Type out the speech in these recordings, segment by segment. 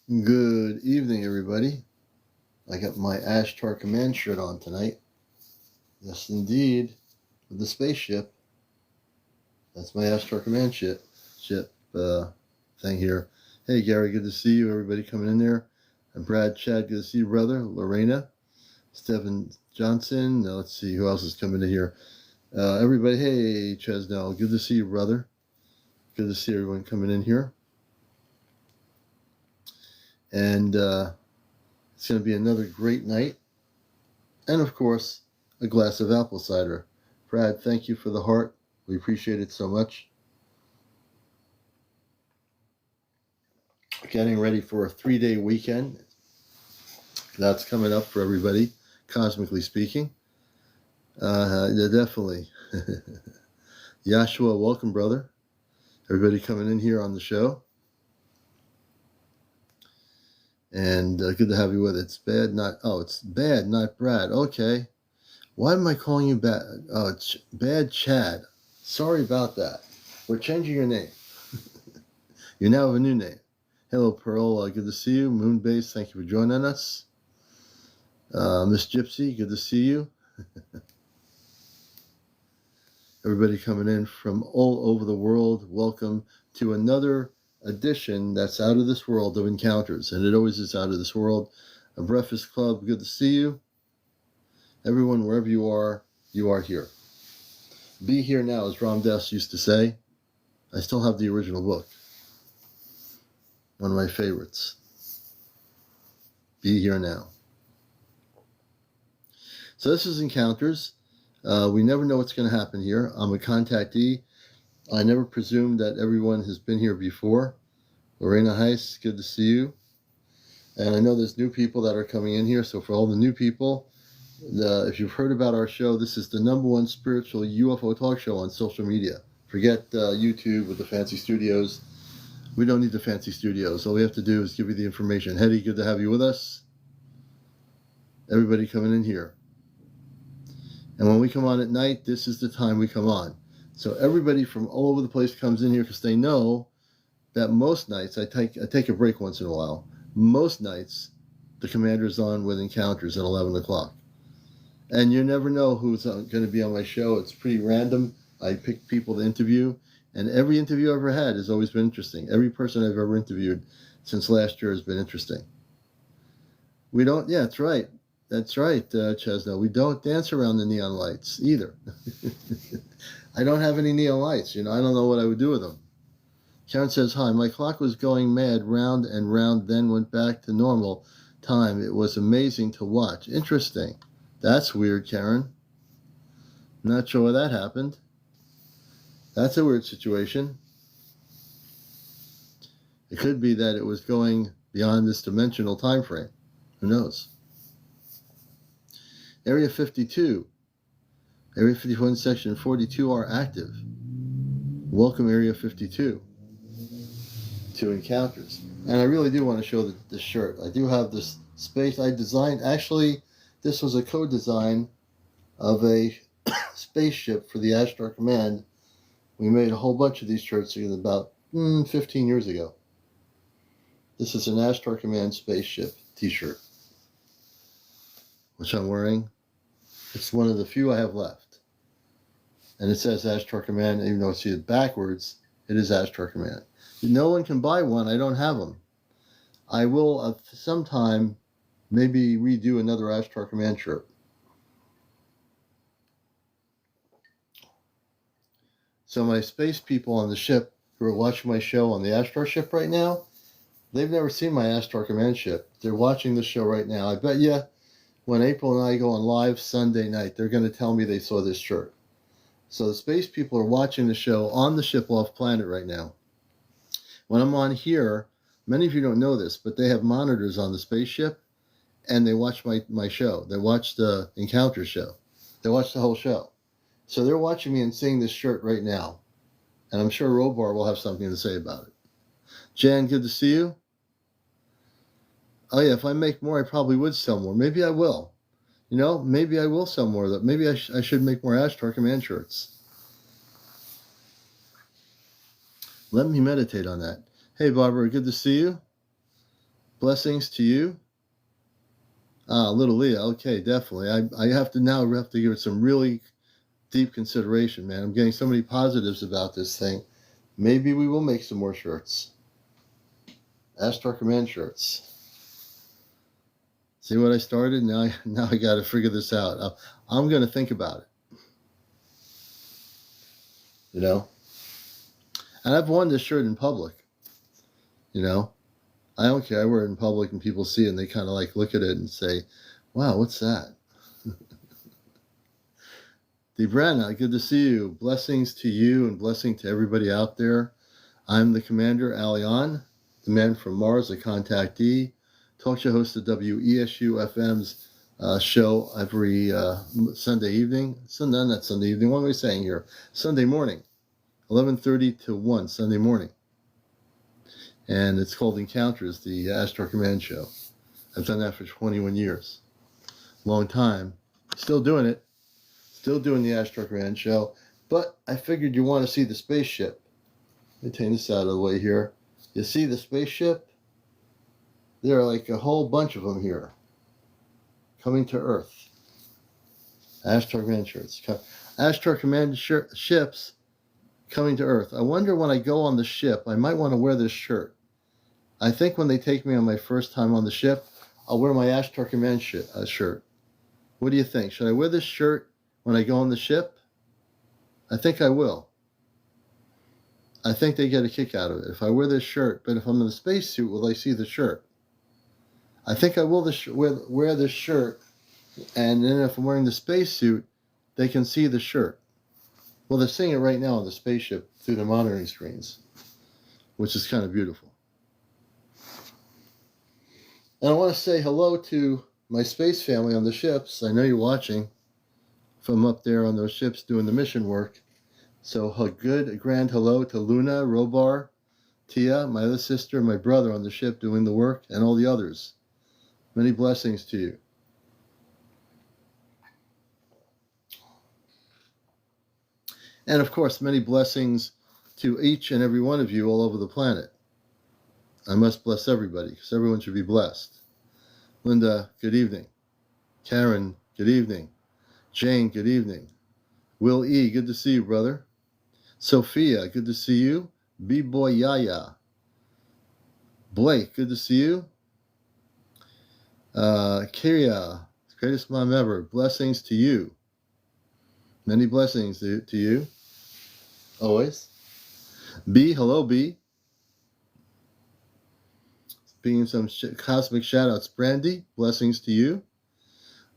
Good evening, everybody. I got my Ashtar Command shirt on tonight. Yes, indeed, with the spaceship. That's my Ashtar Command ship thing here. Hey, Gary, good to see you. Everybody coming in there. I'm Brad, Chad, good to see you, brother. Lorena, Stephen Johnson. Now, let's see who else is coming in here. Everybody, hey, Chesnell, good to see you, brother. Good to see everyone coming in here. And it's going to be another great night. And, of course, a glass of apple cider. Brad, thank you for the heart. We appreciate it so much. Getting ready for a 3-day weekend. That's coming up for everybody, cosmically speaking. Yeah, definitely. Yashua, welcome, brother. Everybody coming in here on the show. And good to have you with it. It's bad, not Brad. Okay. Why am I calling you bad? Oh, it's Bad Chad. Sorry about that. We're changing your name. You now have a new name. Hello, Pearl. Good to see you. Moonbase, thank you for joining us. Miss Gypsy, good to see you. Everybody coming in from all over the world, welcome to another edition that's out of this world of encounters, and it always is out of this world. A Breakfast Club, good to see you. Everyone, wherever you are here. Be here now, as Ram Dass used to say. I still have the original book. One of my favorites. Be here now. So this is Encounters. We never know what's going to happen here. I'm a contactee. I never presumed that everyone has been here before. Lorena Heiss, good to see you. And I know there's new people that are coming in here. So for all the new people, if you've heard about our show, this is the #1 spiritual UFO talk show on social media. Forget YouTube with the fancy studios. We don't need the fancy studios. All we have to do is give you the information. Hetty, good to have you with us. Everybody coming in here. And when we come on at night, this is the time we come on. So everybody from all over the place comes in here because they know that most nights, I take a break once in a while. Most nights, the commander's on with Encounters at 11 o'clock. And you never know who's going to be on my show. It's pretty random. I pick people to interview. And every interview I've ever had has always been interesting. Every person I've ever interviewed since last year has been interesting. That's right. That's right, Chesno. We don't dance around the neon lights either. I don't have any neon lights. I don't know what I would do with them. Karen says, hi, my clock was going mad round and round, then went back to normal time. It was amazing to watch. Interesting. That's weird, Karen. Not sure why that happened. That's a weird situation. It could be that it was going beyond this dimensional time frame. Who knows? Area 52. Area 51, Section 42 are active. Welcome, Area 52, to Encounters. And I really do want to show the shirt. I do have this space I designed. Actually, this was a co-design of a spaceship for the Ashtar Command. We made a whole bunch of these shirts about 15 years ago. This is an Ashtar Command spaceship t-shirt, which I'm wearing. It's one of the few I have left. And it says Ashtar Command, even though I see it backwards, it is Ashtar Command. No one can buy one. I don't have them. I will sometime maybe redo another Ashtar Command shirt. So my space people on the ship who are watching my show on the Ashtar ship right now, they've never seen my Ashtar Command ship. They're watching the show right now. I bet you when April and I go on live Sunday night, they're going to tell me they saw this shirt. So the space people are watching the show on the ship off planet right now. When I'm on here, many of you don't know this, but they have monitors on the spaceship, and they watch my show. They watch the Encounter show. They watch the whole show. So they're watching me and seeing this shirt right now. And I'm sure Robar will have something to say about it. Jan, good to see you. Oh yeah, if I make more, I probably would sell more. Maybe I will. Maybe I will sell more. Maybe I should make more Ashtar Command shirts. Let me meditate on that. Hey, Barbara, good to see you. Blessings to you. Little Leah. Okay, definitely. I have to give it some really deep consideration, man. I'm getting so many positives about this thing. Maybe we will make some more shirts. Ashtar Command shirts. See what I started? Now I got to figure this out. I'm going to think about it. You know? And I've worn this shirt in public. You know? I don't care. I wear it in public and people see it and they kind of like look at it and say, wow, what's that? Debrana, good to see you. Blessings to you and blessing to everybody out there. I'm the CmdrAleon, the man from Mars, a contactee, talk show host of WESU FM's show every Sunday evening. Not Sunday evening, what am I saying here? Sunday morning, 11:30 to 1, Sunday morning. And it's called Encounters, the Astro Command show. I've done that for 21 years. Long time. Still doing it. Still doing the Astro Command show. But I figured you want to see the spaceship. Let me take this out of the way here. You see the spaceship? There are like a whole bunch of them here. Coming to Earth. Astro Command shirts. Astro Command ships coming to Earth. I wonder when I go on the ship, I might want to wear this shirt. I think when they take me on my first time on the ship, I'll wear my Ashtar Command shirt. What do you think? Should I wear this shirt when I go on the ship? I think I will. I think they get a kick out of it if I wear this shirt. But if I'm in the spacesuit, will they see the shirt? I think I will wear this shirt, and then if I'm wearing the spacesuit, they can see the shirt. Well, they're seeing it right now on the spaceship through the monitoring screens, which is kind of beautiful. And I want to say hello to my space family on the ships. I know you're watching from up there on those ships doing the mission work. So a grand hello to Luna, Robar, Tia, my other sister, and my brother on the ship doing the work, and all the others. Many blessings to you. And of course, many blessings to each and every one of you all over the planet. I must bless everybody, because everyone should be blessed. Linda, good evening. Karen, good evening. Jane, good evening. Will E., good to see you, brother. Sophia, good to see you. B-Boy Yaya. Blake, good to see you. Kyria, greatest mom ever. Blessings to you. Many blessings to you. Always. B, hello, B. Being some cosmic shout-outs. Brandy, blessings to you.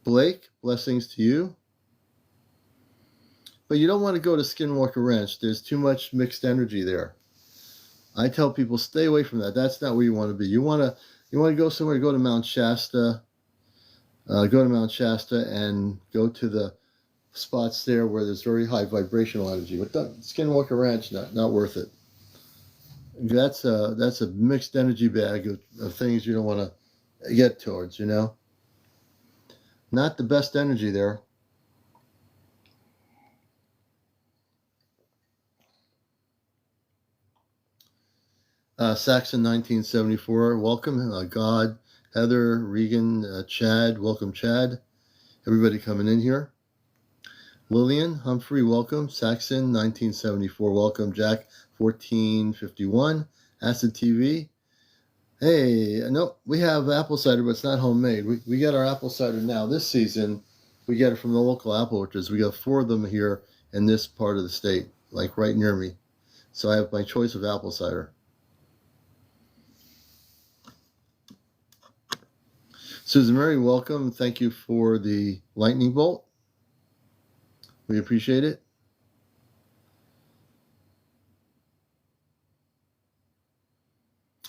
Blake, blessings to you. But you don't want to go to Skinwalker Ranch. There's too much mixed energy there. I tell people, stay away from that. That's not where you want to be. You want to go somewhere, go to Mount Shasta. Go to Mount Shasta and go to the spots there where there's very high vibrational energy. But Skinwalker Ranch, not worth it. That's a mixed energy bag of things you don't want to get towards, you know. Not the best energy there. Saxon 1974, welcome. God, Heather, Regan, Chad, welcome Chad. Everybody coming in here. Lillian, Humphrey, welcome. Saxon 1974, welcome. Jack 1451, Acid TV. Hey, no, we have apple cider, but it's not homemade. We get our apple cider now. This season, we get it from the local apple orchards. We got 4 of them here in this part of the state, like right near me. So I have my choice of apple cider. Susan Mary, welcome. Thank you for the lightning bolt. We appreciate it.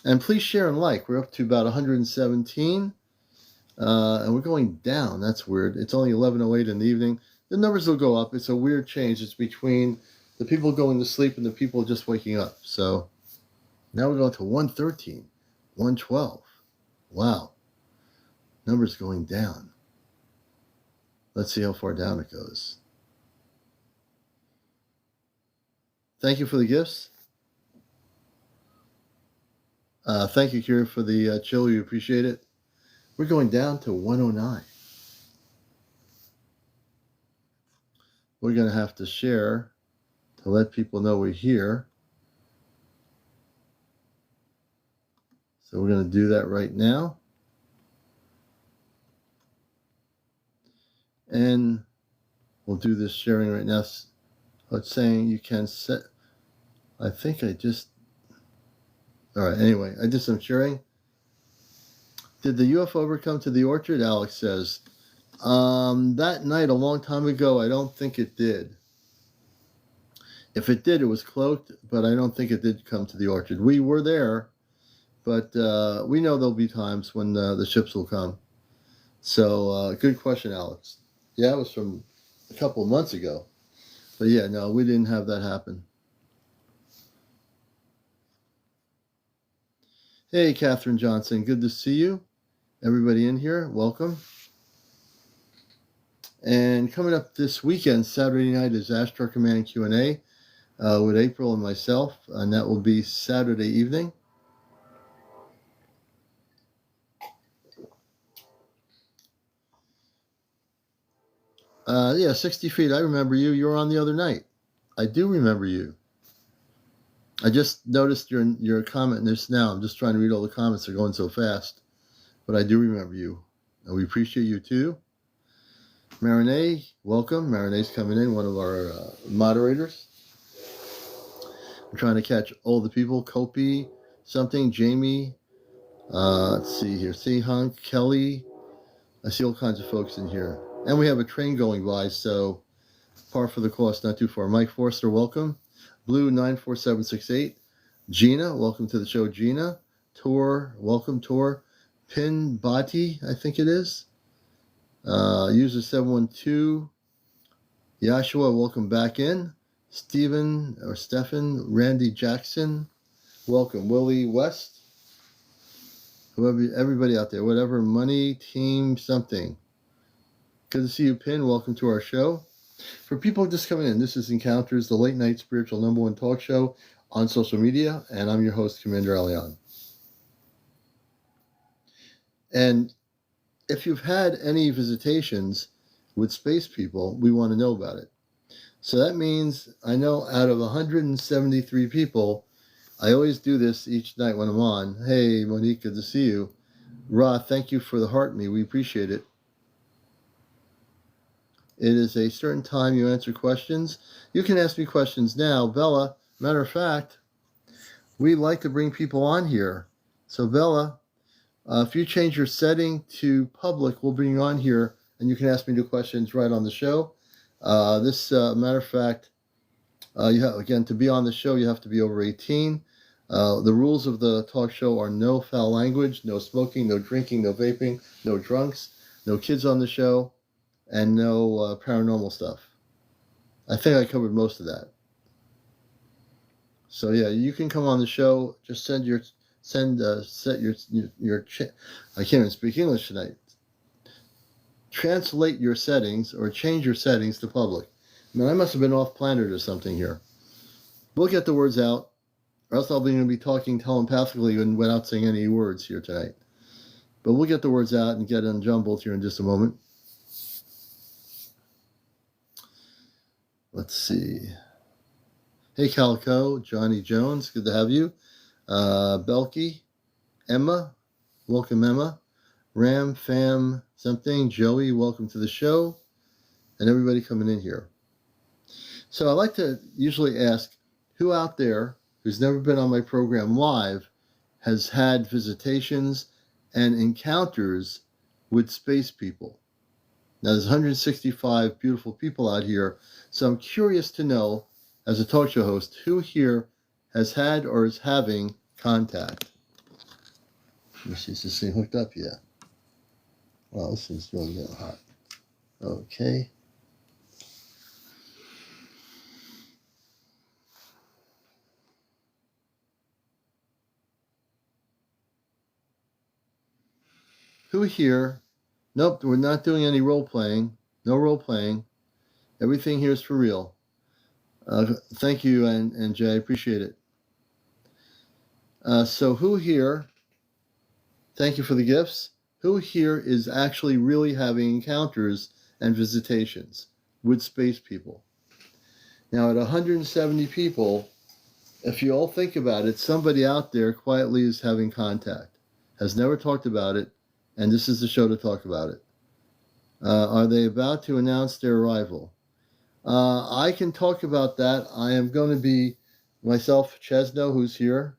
And please share and like. We're up to about 117. And we're going down. That's weird. It's only 11:08 in the evening. The numbers will go up. It's a weird change. It's between the people going to sleep and the people just waking up. So now we're going to 113, 112. Wow. Numbers going down. Let's see how far down it goes. Thank you for the gifts. Thank you, Kira, for the chill. We appreciate it. We're going down to 109. We're going to have to share to let people know we're here. So we're going to do that right now. And we'll do this sharing right now. It's saying you can set. I think I just. All right, anyway, I did some sharing. Did the UFO ever come to the orchard? Alex says. That night a long time ago, I don't think it did. If it did, it was cloaked, but I don't think it did come to the orchard. We were there, but we know there'll be times when the ships will come. So, good question, Alex. Yeah, it was from a couple of months ago. But yeah, no, we didn't have that happen. Hey, Catherine Johnson, good to see you. Everybody in here, welcome. And coming up this weekend, Saturday night, is Astro Command Q&A with April and myself, and that will be Saturday evening. Yeah, 60 feet. I remember you. You were on the other night. I do remember you. I just noticed your comment in this now. I'm just trying to read all the comments. They're going so fast. But I do remember you. And we appreciate you too. Marinee, welcome. Marinee's coming in, one of our moderators. I'm trying to catch all the people. Kopi, something, Jamie. Let's see here. Hunk, Kelly. I see all kinds of folks in here. And we have a train going by, so par for the course, not too far. Mike Forster, welcome. Blue 94768. Gina, welcome to the show, Gina. Tor, welcome, Tor. Pin Bati, I think it is. User 712. Yashua, welcome back in. Stephen, Randy Jackson, welcome. Willie West. Whoever, everybody out there, whatever, money, team, something. Good to see you, Pin. Welcome to our show. For people just coming in, this is Encounters, the late night spiritual #1 talk show on social media, and I'm your host, CmdrAleon. And if you've had any visitations with space people, we want to know about it. So that means I know out of 173 people, I always do this each night when I'm on. Hey, Monique, good to see you. Ra, thank you for the heart me. We appreciate it. It is a certain time you answer questions. You can ask me questions now. Bella, matter of fact, we like to bring people on here. So Bella, if you change your setting to public, we'll bring you on here and you can ask me new questions right on the show. Matter of fact, again, to be on the show, you have to be over 18. The rules of the talk show are no foul language, no smoking, no drinking, no vaping, no drunks, no kids on the show, and no paranormal stuff. I think I covered most of that. So yeah, you can come on the show. Just set your I can't even speak English tonight. Translate your settings or change your settings to public. Man, I must have been off planet or something here. We'll get the words out, or else I'll be going to be talking telepathically and without saying any words here tonight. But we'll get the words out and get unjumbled here in just a moment. Let's see. Hey, Calico, Johnny Jones, good to have you. Belky, Emma, welcome, Emma. Ram, Fam, something, Joey, welcome to the show. And everybody coming in here. So I like to usually ask who out there who's never been on my program live has had visitations and encounters with space people. Now, there's 165 beautiful people out here, so I'm curious to know, as a talk show host, who here has had or is having contact. Let me see, is this thing hooked up yet? Well, this thing's really getting hot. Okay. Who here? Nope, we're not doing any role playing. No role playing. Everything here is for real. Thank you, and Jay, I appreciate it. So who here, thank you for the gifts, who here is actually really having encounters and visitations with space people? Now, at 170 people, if you all think about it, somebody out there quietly is having contact, has never talked about it, and this is the show to talk about it. Are they about to announce their arrival? I can talk about that. I am going to be myself, Chesno, who's here.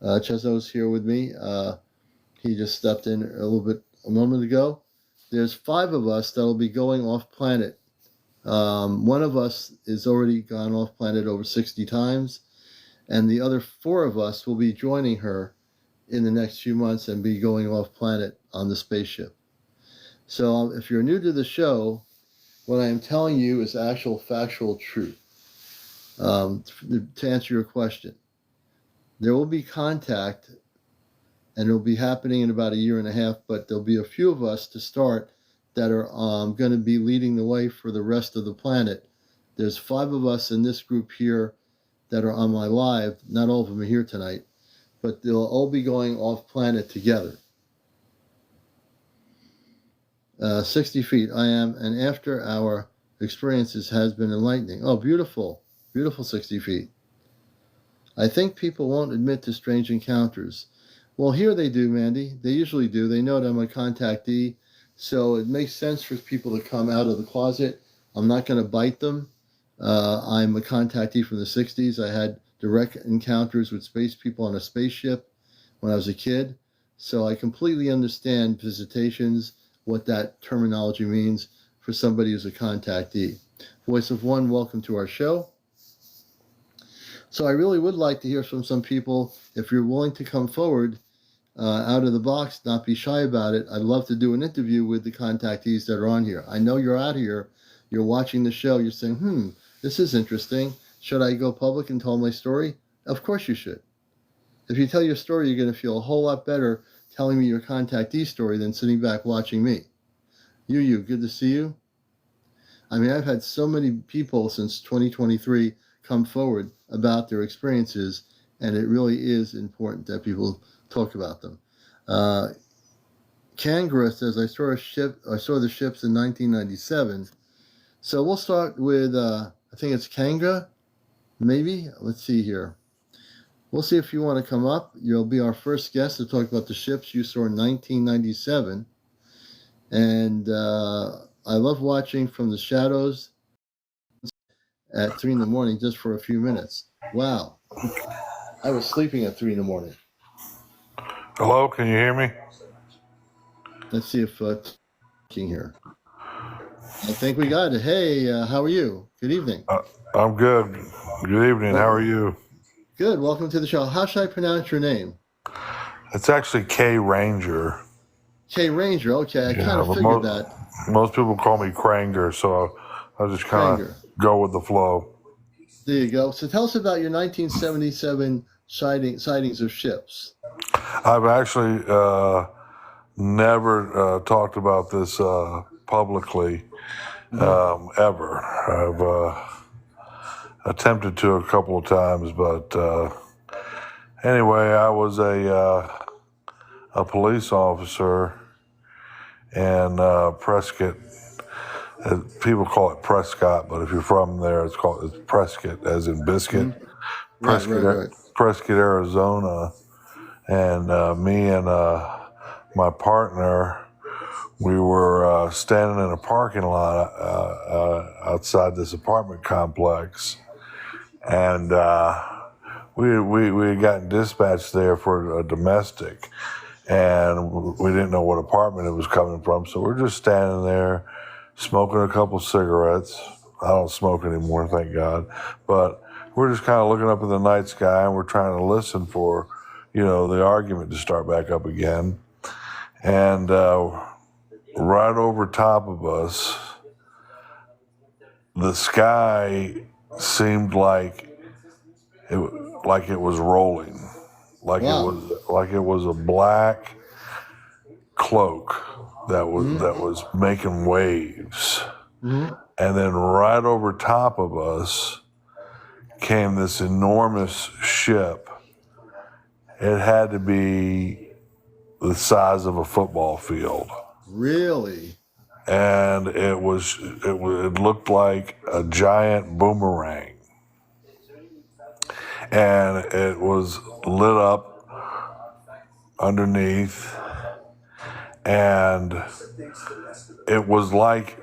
Chesno's here with me. He just stepped in a moment ago. There's 5 of us that will be going off planet. One of us is already gone off planet over 60 times, and the other 4 of us will be joining her in the next few months and be going off planet on the spaceship. So if you're new to the show, what I am telling you is actual factual truth. To answer your question, there will be contact, and it will be happening in about a year and a half, but there'll be a few of us to start that are going to be leading the way for the rest of the planet. There's 5 of us in this group here that are on my live. Not all of them are here tonight, but they'll all be going off planet together. 60 feet I am, and after our experiences has been enlightening. Oh, beautiful, beautiful 60 feet. I think people won't admit to strange encounters. Well, here they do, Mandy. They usually do. They know that I'm a contactee, so it makes sense for people to come out of the closet. I'm not going to bite them. I'm a contactee from the 60s. I had direct encounters with space people on a spaceship when I was a kid, so I completely understand visitations, what that terminology means for somebody who's a contactee. Voice of One, welcome to our show. So I really would like to hear from some people. If you're willing to come forward out of the box, not be shy about it, I'd love to do an interview with the contactees that are on here. I know you're out here, you're watching the show, you're saying, this is interesting. Should I go public and tell my story? Of course you should. If you tell your story, you're going to feel a whole lot better telling me your contactee story than sitting back watching me. You, good to see you. I mean, I've had so many people since 2023 come forward about their experiences, and it really is important that people talk about them. Kangra says, I saw the ships in 1997. So we'll start with, I think it's Kangra, maybe? Let's see here. We'll see if you want to come up. You'll be our first guest to talk about the ships you saw in 1997. And I love watching from the shadows at 3 in the morning just for a few minutes. Wow. I was sleeping at 3 in the morning. Hello, can you hear me? Let's see if talking here. I think we got it. Hey, how are you? Good evening. I'm good. Good evening. How are you? Good. Welcome to the show. How should I pronounce your name? It's actually K Ranger. K Ranger. Okay, I kind of figured that. Most people call me Kranger, so I just kind of go with the flow. There you go. So tell us about your 1977 sightings of ships. I've actually never talked about this publicly ever. I've attempted to a couple of times, but anyway, I was a police officer in Prescott. People call it Prescott, but if you're from there, it's Prescott, as in biscuit. Mm-hmm. Right. Prescott, Arizona, and me and my partner, we were standing in a parking lot outside this apartment complex, and we had gotten dispatched there for a domestic, and we didn't know what apartment it was coming from, so we're just standing there smoking a couple cigarettes. I don't smoke anymore, thank God, but we're just kind of looking up at the night sky, and we're trying to listen for, the argument to start back up again. And right over top of us, the sky seemed like it was rolling, like it was a black cloak that was making waves. Mm-hmm. And then right over top of us came this enormous ship, It had to be the size of a football field. Really? And it looked like a giant boomerang. And it was lit up underneath, and it was like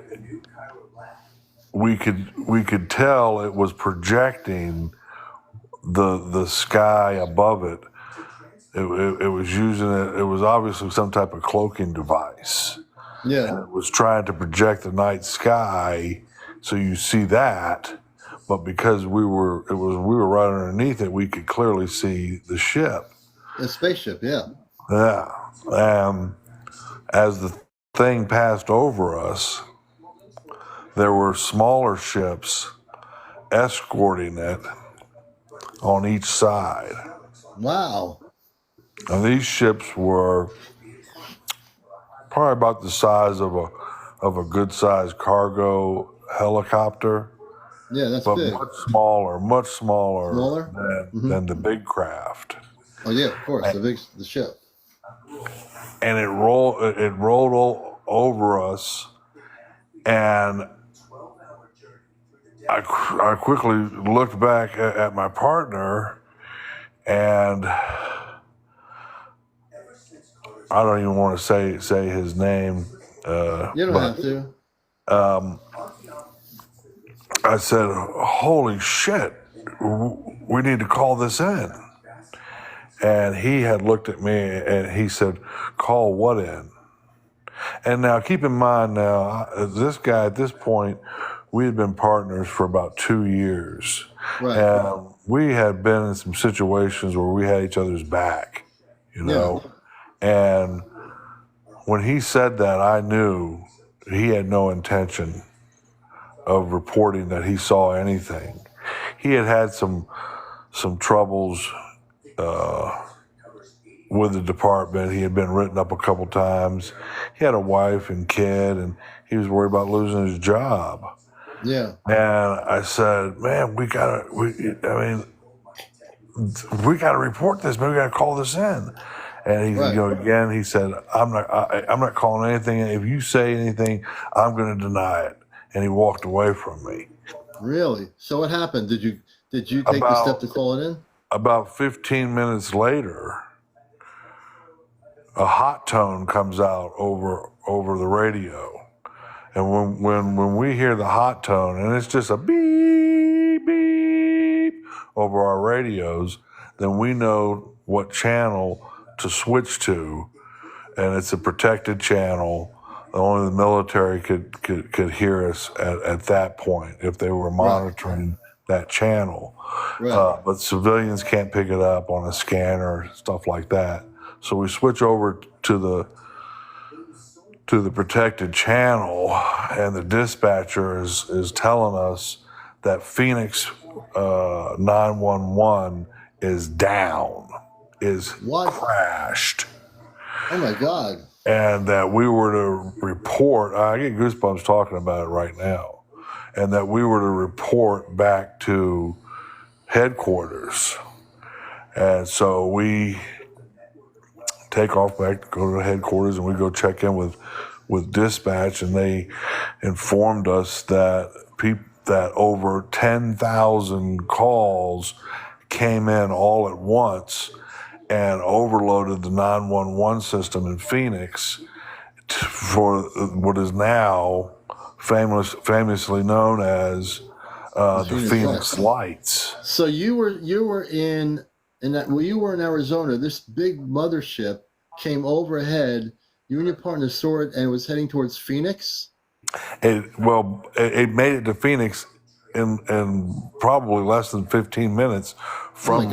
we could tell it was projecting the sky above it. It was using it. It was obviously some type of cloaking device. Yeah. And it was trying to project the night sky, so you see that. But because we were right underneath it, we could clearly see the ship. A spaceship, yeah. Yeah. As the thing passed over us, there were smaller ships escorting it on each side. Wow. And these ships were probably about the size of a good-sized cargo helicopter. Yeah, that's but big. much smaller Mm-hmm. than the big craft. Oh yeah, of course, the ship. And it rolled over us, and I quickly looked back at my partner, and I don't even want to say his name. You don't have to. I said, "Holy shit, we need to call this in." And he had looked at me and he said, "Call what in?" And now keep in mind this guy at this point, we had been partners for about 2 years. Right. And we had been in some situations where we had each other's back, you know. Yeah. And when he said that, I knew he had no intention of reporting that he saw anything. He had some troubles with the department. He had been written up a couple times. He had a wife and kid, and he was worried about losing his job. Yeah. And I said, "Man, we gotta report this. Maybe we gotta call this in." And he, again, he said, I'm not calling anything. If you say anything, I'm going to deny it." And he walked away from me. Really? So what happened? Did you take the step to call it in? About 15 minutes later, a hot tone comes out over the radio. And when we hear the hot tone, and it's just a beep, beep over our radios, then we know what channel to switch to. And it's a protected channel. Only the military could hear us at that point if they were monitoring that channel. Right. But civilians can't pick it up on a scanner, stuff like that. So we switch over to the protected channel, and the dispatcher is telling us that Phoenix 911 is down, crashed. Oh my God. And that we were to report, I get goosebumps talking about it right now, and that we were to report back to headquarters. And so we take off back to go to headquarters, and we go check in with dispatch, and they informed us that that over 10,000 calls came in all at once and overloaded the 911 system in Phoenix for what is now famously known as the Phoenix Lights. So you were in Arizona. This big mothership came overhead. You and your partner saw it, and it was heading towards Phoenix. It made it to Phoenix in probably less than 15 minutes from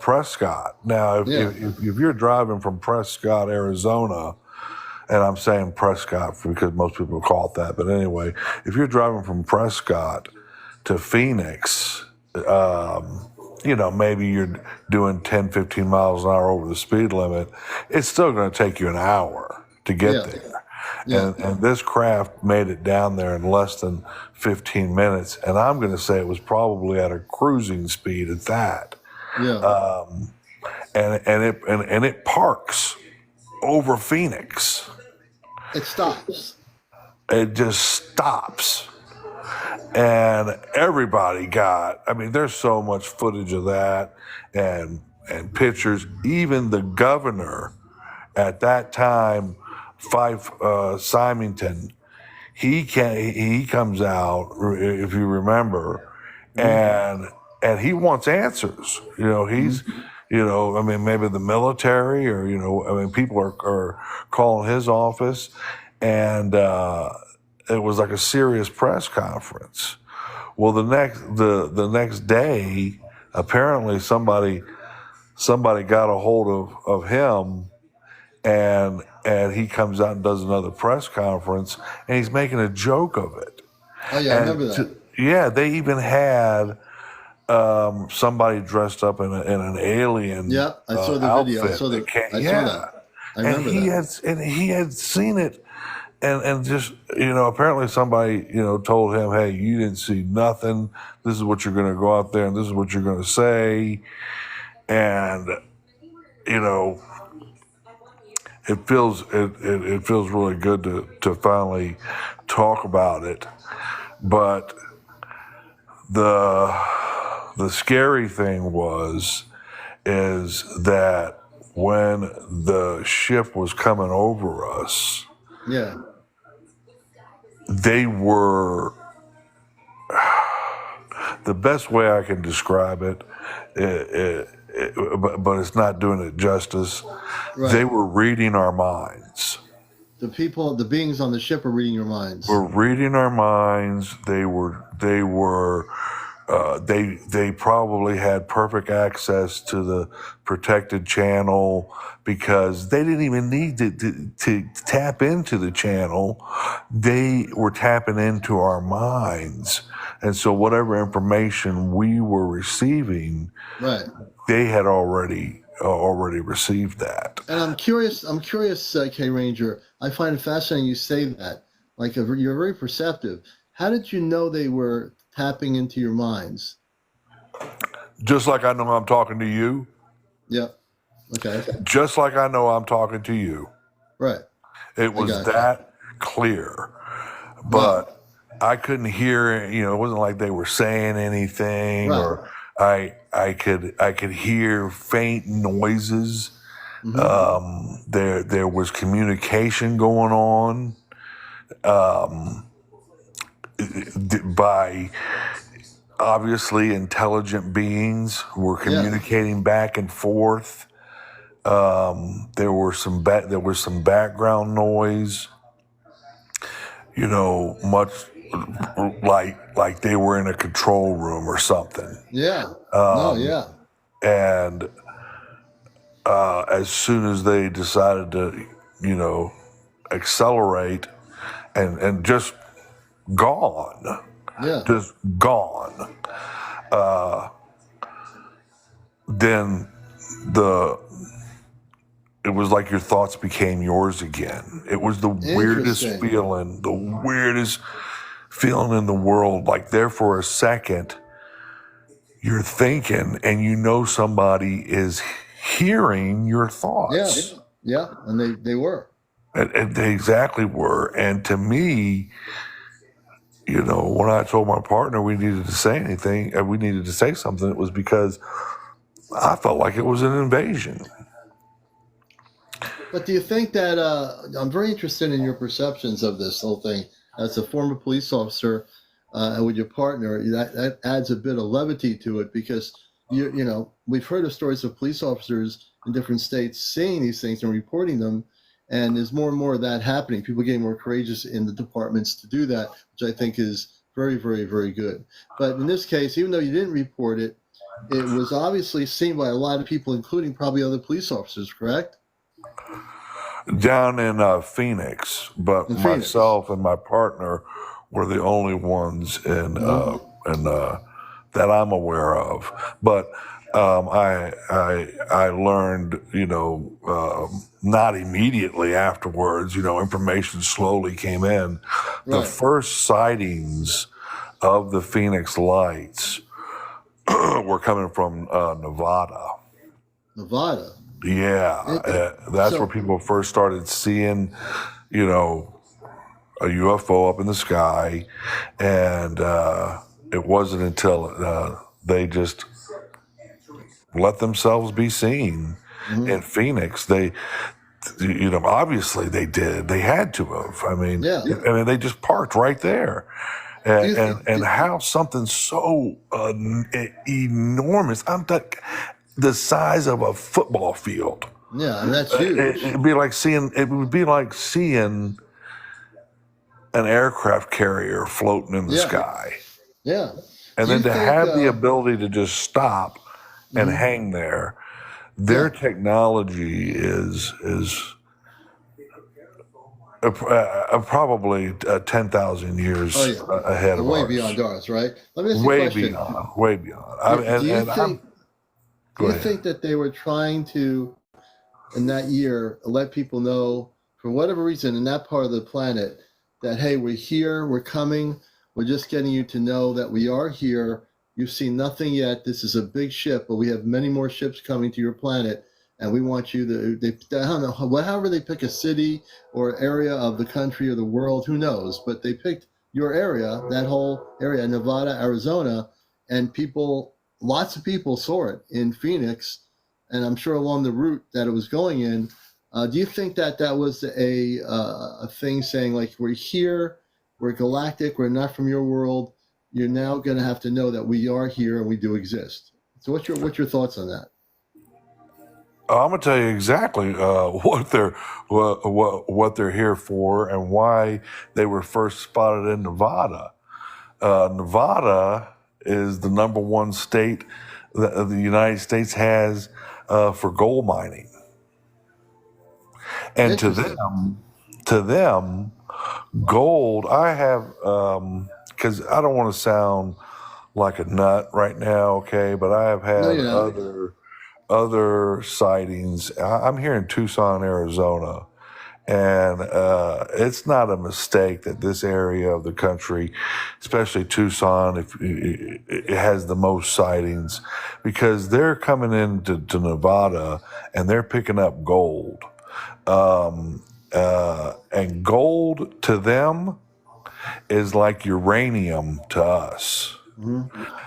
Prescott. Now, if you're driving from Prescott, Arizona, and I'm saying Prescott because most people call it that, but anyway, if you're driving from Prescott to Phoenix, maybe you're doing 10, 15 miles an hour over the speed limit, it's still going to take you an hour to get there. Yeah. And this craft made it down there in less than 15 minutes. And I'm going to say it was probably at a cruising speed at that. Yeah. and it parks over Phoenix. It stops. It just stops. And everybody got, I mean, there's so much footage of that and pictures. Even the governor at that time, Fife Symington, he comes out, if you remember, and he wants answers. You know, he's, you know, I mean, maybe the military or, you know, I mean, people are calling his office, and it was like a serious press conference. Well, the next day, apparently somebody got a hold of him, and he comes out and does another press conference, and he's making a joke of it. Oh yeah, I remember that. Yeah, they even had somebody dressed up in an alien. Yeah, I saw the outfit. video. I saw that. I remember And he had seen it, and just, you know, apparently somebody, you know, told him, hey, you didn't see nothing. This is what you're going to go out there and this is what you're going to say. And, you know, it feels really good to finally talk about it. But the scary thing is that when the ship was coming over us, Yeah. they were, the best way I can describe it, but it's not doing it justice. Right. They were reading our minds. The beings on the ship are reading your minds. Were reading our minds. They probably had perfect access to the protected channel because they didn't even need to tap into the channel. They were tapping into our minds. And so whatever information we were receiving, Right. they had already received that. And I'm curious, K Ranger. I find it fascinating you say that. Like, you're very perceptive. How did you know they were tapping into your minds? Just like I know I'm talking to you. Yep. Okay. Just like I know I'm talking to you. Right. It was that clear. But I couldn't hear, you know, it wasn't like they were saying anything, or I could hear faint noises. There was communication going on by obviously intelligent beings who were communicating back and forth. There was some background noise, you know, much like they were in a control room or something. Yeah. And as soon as they decided to, you know, accelerate and just gone. Yeah. Just gone. Then it was like your thoughts became yours again. It was the weirdest feeling in the world. Like, there for a second, you're thinking and you know somebody is hearing your thoughts. Yeah. And they were. And they exactly were. And to me, you know, when I told my partner we needed to say something, it was because I felt like it was an invasion. But do you think that, I'm very interested in your perceptions of this whole thing as a former police officer and with your partner, that adds a bit of levity to it, because, you know, we've heard of stories of police officers in different states seeing these things and reporting them. And there's more and more of that happening. People getting more courageous in the departments to do that, which I think is very, very, very good. But in this case, even though you didn't report it, it was obviously seen by a lot of people, including probably other police officers, correct? Down in Phoenix, but myself and my partner were the only ones that I'm aware of. But I learned, you know, not immediately afterwards, you know, information slowly came in. The first sightings of the Phoenix lights were coming from Nevada. Nevada. Yeah, that's where So people first started seeing, you know, a UFO up in the sky, and it wasn't until they just let themselves be seen in Phoenix. They, you know, obviously they did. They had to have. yeah. I mean, they just parked right there, Do you think? and how something so enormous. The size of a football field. Yeah, and that's huge. It'd be like seeing. It would be like seeing an aircraft carrier floating in the Yeah, sky, yeah. and Do you then to think? have the ability to just stop and Mhm. hang there. Their Yeah. technology is probably 10,000 Oh years yeah. ahead of Way ours. beyond ours, right? Let me ask you a Way question. beyond, way beyond. Do you And I'm, think? Do go you ahead. think that they were trying to, in that year, let people know, for whatever reason, in that part of the planet, that hey, we're here, we're coming, we're just getting you to know that we are here. You've seen nothing yet. This is a big ship, but we have many more ships coming to your planet, and we want you to. I don't know, however they pick a city or area of the country or the world, who knows? But they picked your area, that whole area, Nevada, Arizona, and people, lots of people saw it in Phoenix, and I'm sure along the route that it was going in. Do you think that that was a thing saying like, we're here, we're galactic, we're not from your world. You're now going to have to know that we are here and we do exist. So what's your thoughts on that? I'm gonna tell you exactly what they're here for and why they were first spotted in Nevada. Nevada is the number one state that the United States has for gold mining, and Interesting. to them, gold. I have because I don't want to sound like a nut right now, okay, but I have No, had you're not. other sightings. I'm here in Tucson, Arizona, and it's not a mistake that this area of the country, especially Tucson, if it has the most sightings, because they're coming into to Nevada and they're picking up gold, and gold to them is like uranium to us. Hmm.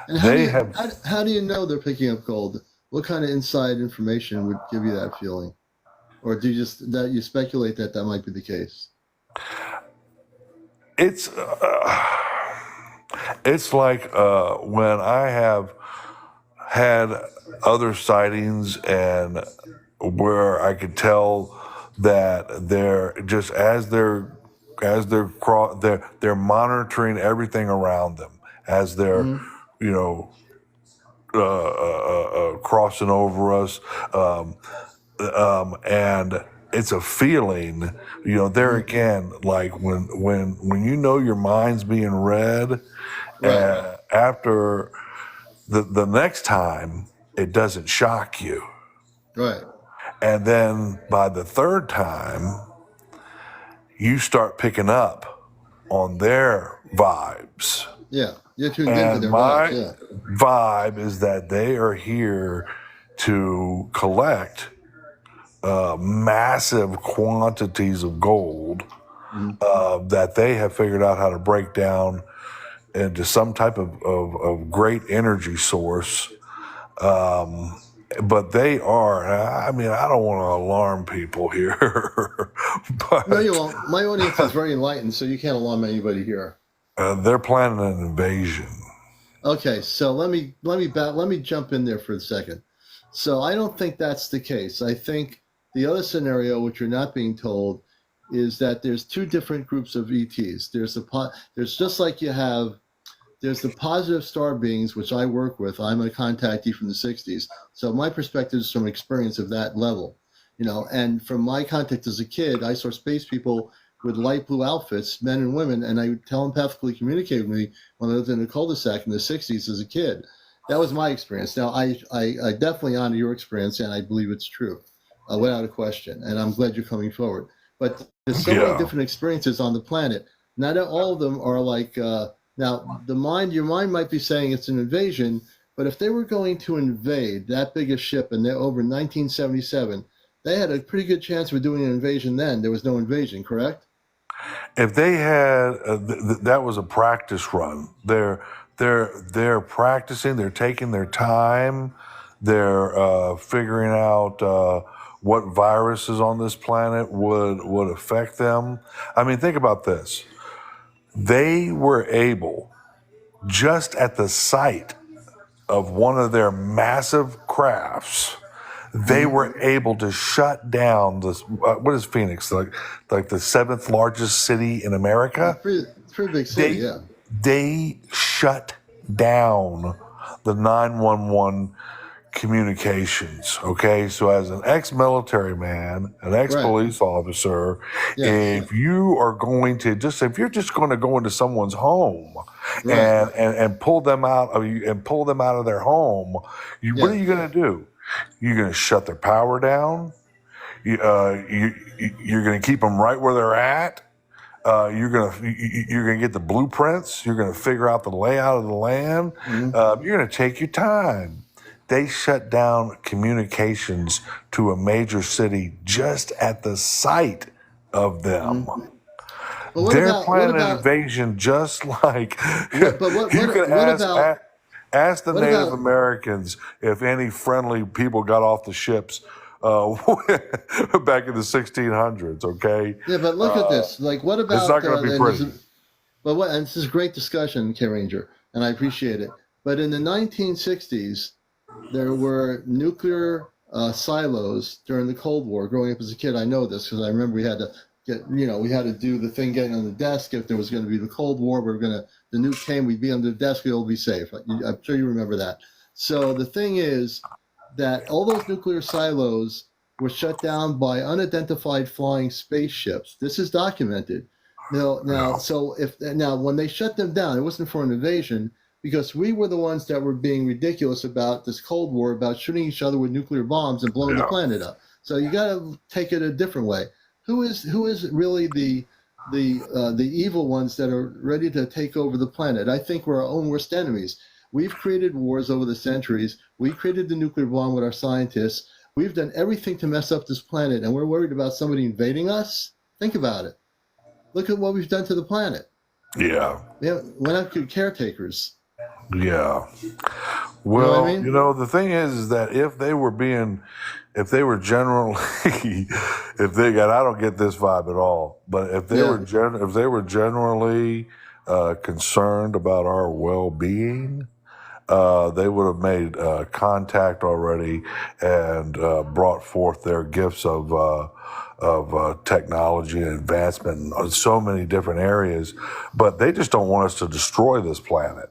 And They have. how do you know they're picking up gold? What kind of inside information would give you that feeling, or do you just that you speculate that that might be the case? It's it's like when I have had other sightings and where I could tell that they're just they're monitoring everything around them as they're, Hmm. you know, crossing over us, and it's a feeling, you know. There Hmm. again, like when you know your mind's being read, Right. after the next time it doesn't shock you, Right. and then by the third time you start picking up on their vibes. Yeah. You're tuned into And their vibes. my Yeah. vibe is that they are here to collect massive quantities of gold Hmm. that they have figured out how to break down into some type of great energy source. But they are, I mean, I don't want to alarm people here, No, you but won't. My audience is very enlightened, so you can't alarm anybody here. they're planning an invasion. Okay, so let me jump in there for a second. So I don't think that's the case. I think the other scenario, which you're not being told, is that there's two different groups of ETs. There's just like you have. There's the positive star beings, which I work with. I'm a contactee from the 60s. So my perspective is from experience of that level, and from my contact as a kid, I saw space people with light blue outfits, men and women, and I would telepathically communicate with me when I lived in a cul-de-sac in the 60s as a kid. That was my experience. Now, I definitely honor your experience, and I believe it's true, without a question. And I'm glad you're coming forward. But there's so many Yeah. different experiences on the planet. Not all of them are like, now, your mind might be saying it's an invasion, But if they were going to invade that big a ship and they're over 1977, they had a pretty good chance of doing an invasion then. There was no invasion, correct? If they had that was a practice run. They're practicing. They're taking their time. They're figuring out what viruses on this planet would affect them. I mean, think about this. They were able, just at the site of one of their massive crafts, they were able to shut down this. What is Phoenix, like the seventh largest city in America? Pretty big city, They yeah. they shut down the 911 communications. Okay, so as an ex-military man, an ex-police officer, Yes. if you are going to if you're just going to go into someone's home and pull them out of their home, what are you going to do? You're going to shut their power down. You're going to keep them right where they're at. You're gonna get the blueprints. You're gonna figure out the layout of the land. You're gonna take your time. They shut down communications to a major city just at the site of them. But They're planning an invasion, just like you can ask the Native Americans if any friendly people got off the ships back in the 1600s. Okay. Yeah, but look at this. Like, what about? It's not going to be pretty. And this is great discussion, K-Ranger, and I appreciate it. But in the 1960s, there were nuclear silos during the Cold War. Growing up as a kid, I know this because I remember we had to do the thing getting on the desk. If there was going to be the Cold War, the nuke came, we'd be on the desk, we'd all be safe. I'm sure you remember that. So the thing is that all those nuclear silos were shut down by unidentified flying spaceships. This is documented. Now, when they shut them down, it wasn't for an invasion, because we were the ones that were being ridiculous about this Cold War, about shooting each other with nuclear bombs and blowing the planet up. So you got to take it a different way. Who is really the evil ones that are ready to take over the planet? I think we're our own worst enemies. We've created wars over the centuries. We created the nuclear bomb with our scientists. We've done everything to mess up this planet, and we're worried about somebody invading us? Think about it. Look at what we've done to the planet. Yeah. We're not good caretakers. Yeah. Well, you know what I mean? The thing is that if they were generally, I don't get this vibe at all, but if they were generally concerned about our well-being, they would have made contact already and brought forth their gifts of technology and advancement in so many different areas. But they just don't want us to destroy this planet.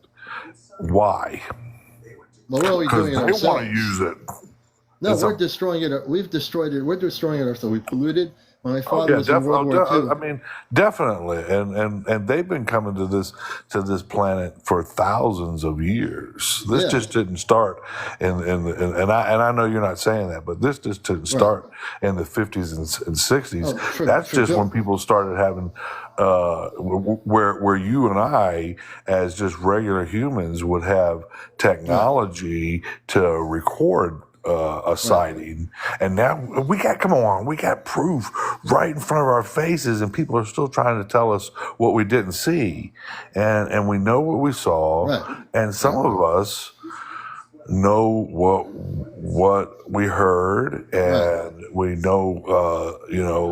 Why? Well, what are we doing it ourselves? They want to use it. No, we're destroying it. We've destroyed it. We're destroying it ourselves. We polluted. When my father was in World War II. I mean, definitely, and they've been coming to this planet for thousands of years. This just didn't start and I know you're not saying that, but this just didn't start in the 50s and 60s. That's just when people started having where you and I, as just regular humans, would have technology to record a sighting, and now we got proof right in front of our faces, and people are still trying to tell us what we didn't see, and we know what we saw, and some of us know what we heard, and we know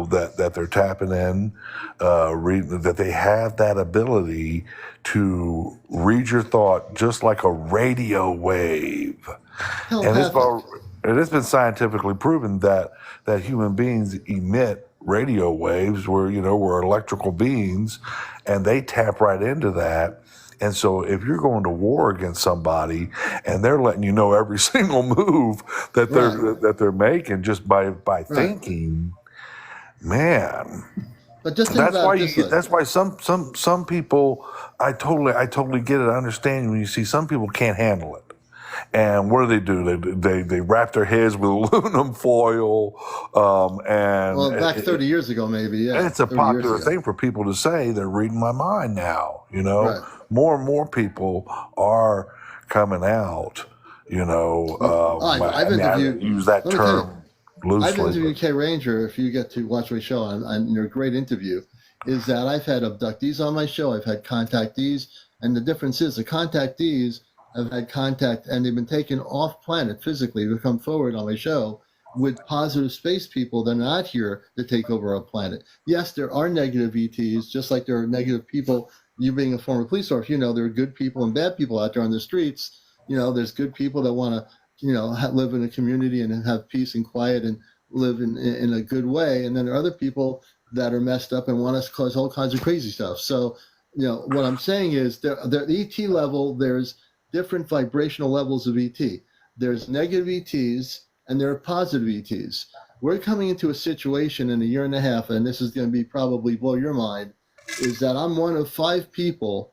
that they're tapping in, reading, that they have that ability to read your thought just like a radio wave. And it's been scientifically proven that human beings emit radio waves. We're electrical beings, and they tap right into that. And so if you're going to war against somebody and they're letting you know every single move that they're making just by thinking, man. But just think that's why some people, I totally get it. I understand when you see some people can't handle it. And what do? They wrap their heads with aluminum foil. Back 30 years ago, maybe, yeah. And it's a popular thing for people to say. They're reading my mind now. More and more people are coming out Well, I've I interviewed. use that Let me tell you, term I've loosely, interviewed but K Ranger. If you get to watch my show, and they're a great interview. Is that I've had abductees on my show. I've had contactees, and the difference is the contactees have had contact, and they've been taken off planet physically to come forward on my show with positive space people. They're not here to take over our planet. Yes, there are negative ETs, just like there are negative people. You being a former police officer, there are good people and bad people out there on the streets. There's good people that want to live in a community and have peace and quiet and live in a good way. And then there are other people that are messed up and want us to cause all kinds of crazy stuff. So, what I'm saying is the ET level, there's different vibrational levels of ET. There's negative ETs and there are positive ETs. We're coming into a situation in a year and a half, and this is going to be probably blow your mind, is that I'm one of 5 people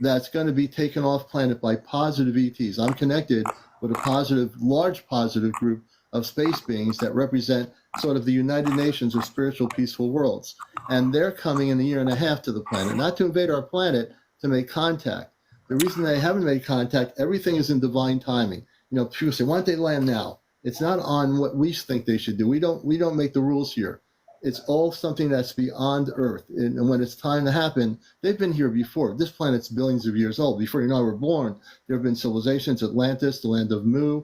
that's going to be taken off planet by positive ETs. I'm connected with a large positive group of space beings that represent sort of the United Nations of spiritual peaceful worlds. And they're coming in a year and a half to the planet, not to invade our planet, to make contact. The reason they haven't made contact, everything is in divine timing. People say, why don't they land now? It's not on what we think they should do. We don't make the rules here. It's all something that's beyond Earth. And when it's time to happen, they've been here before. This planet's billions of years old. Before you and I were born, there have been civilizations, Atlantis, the land of Mu.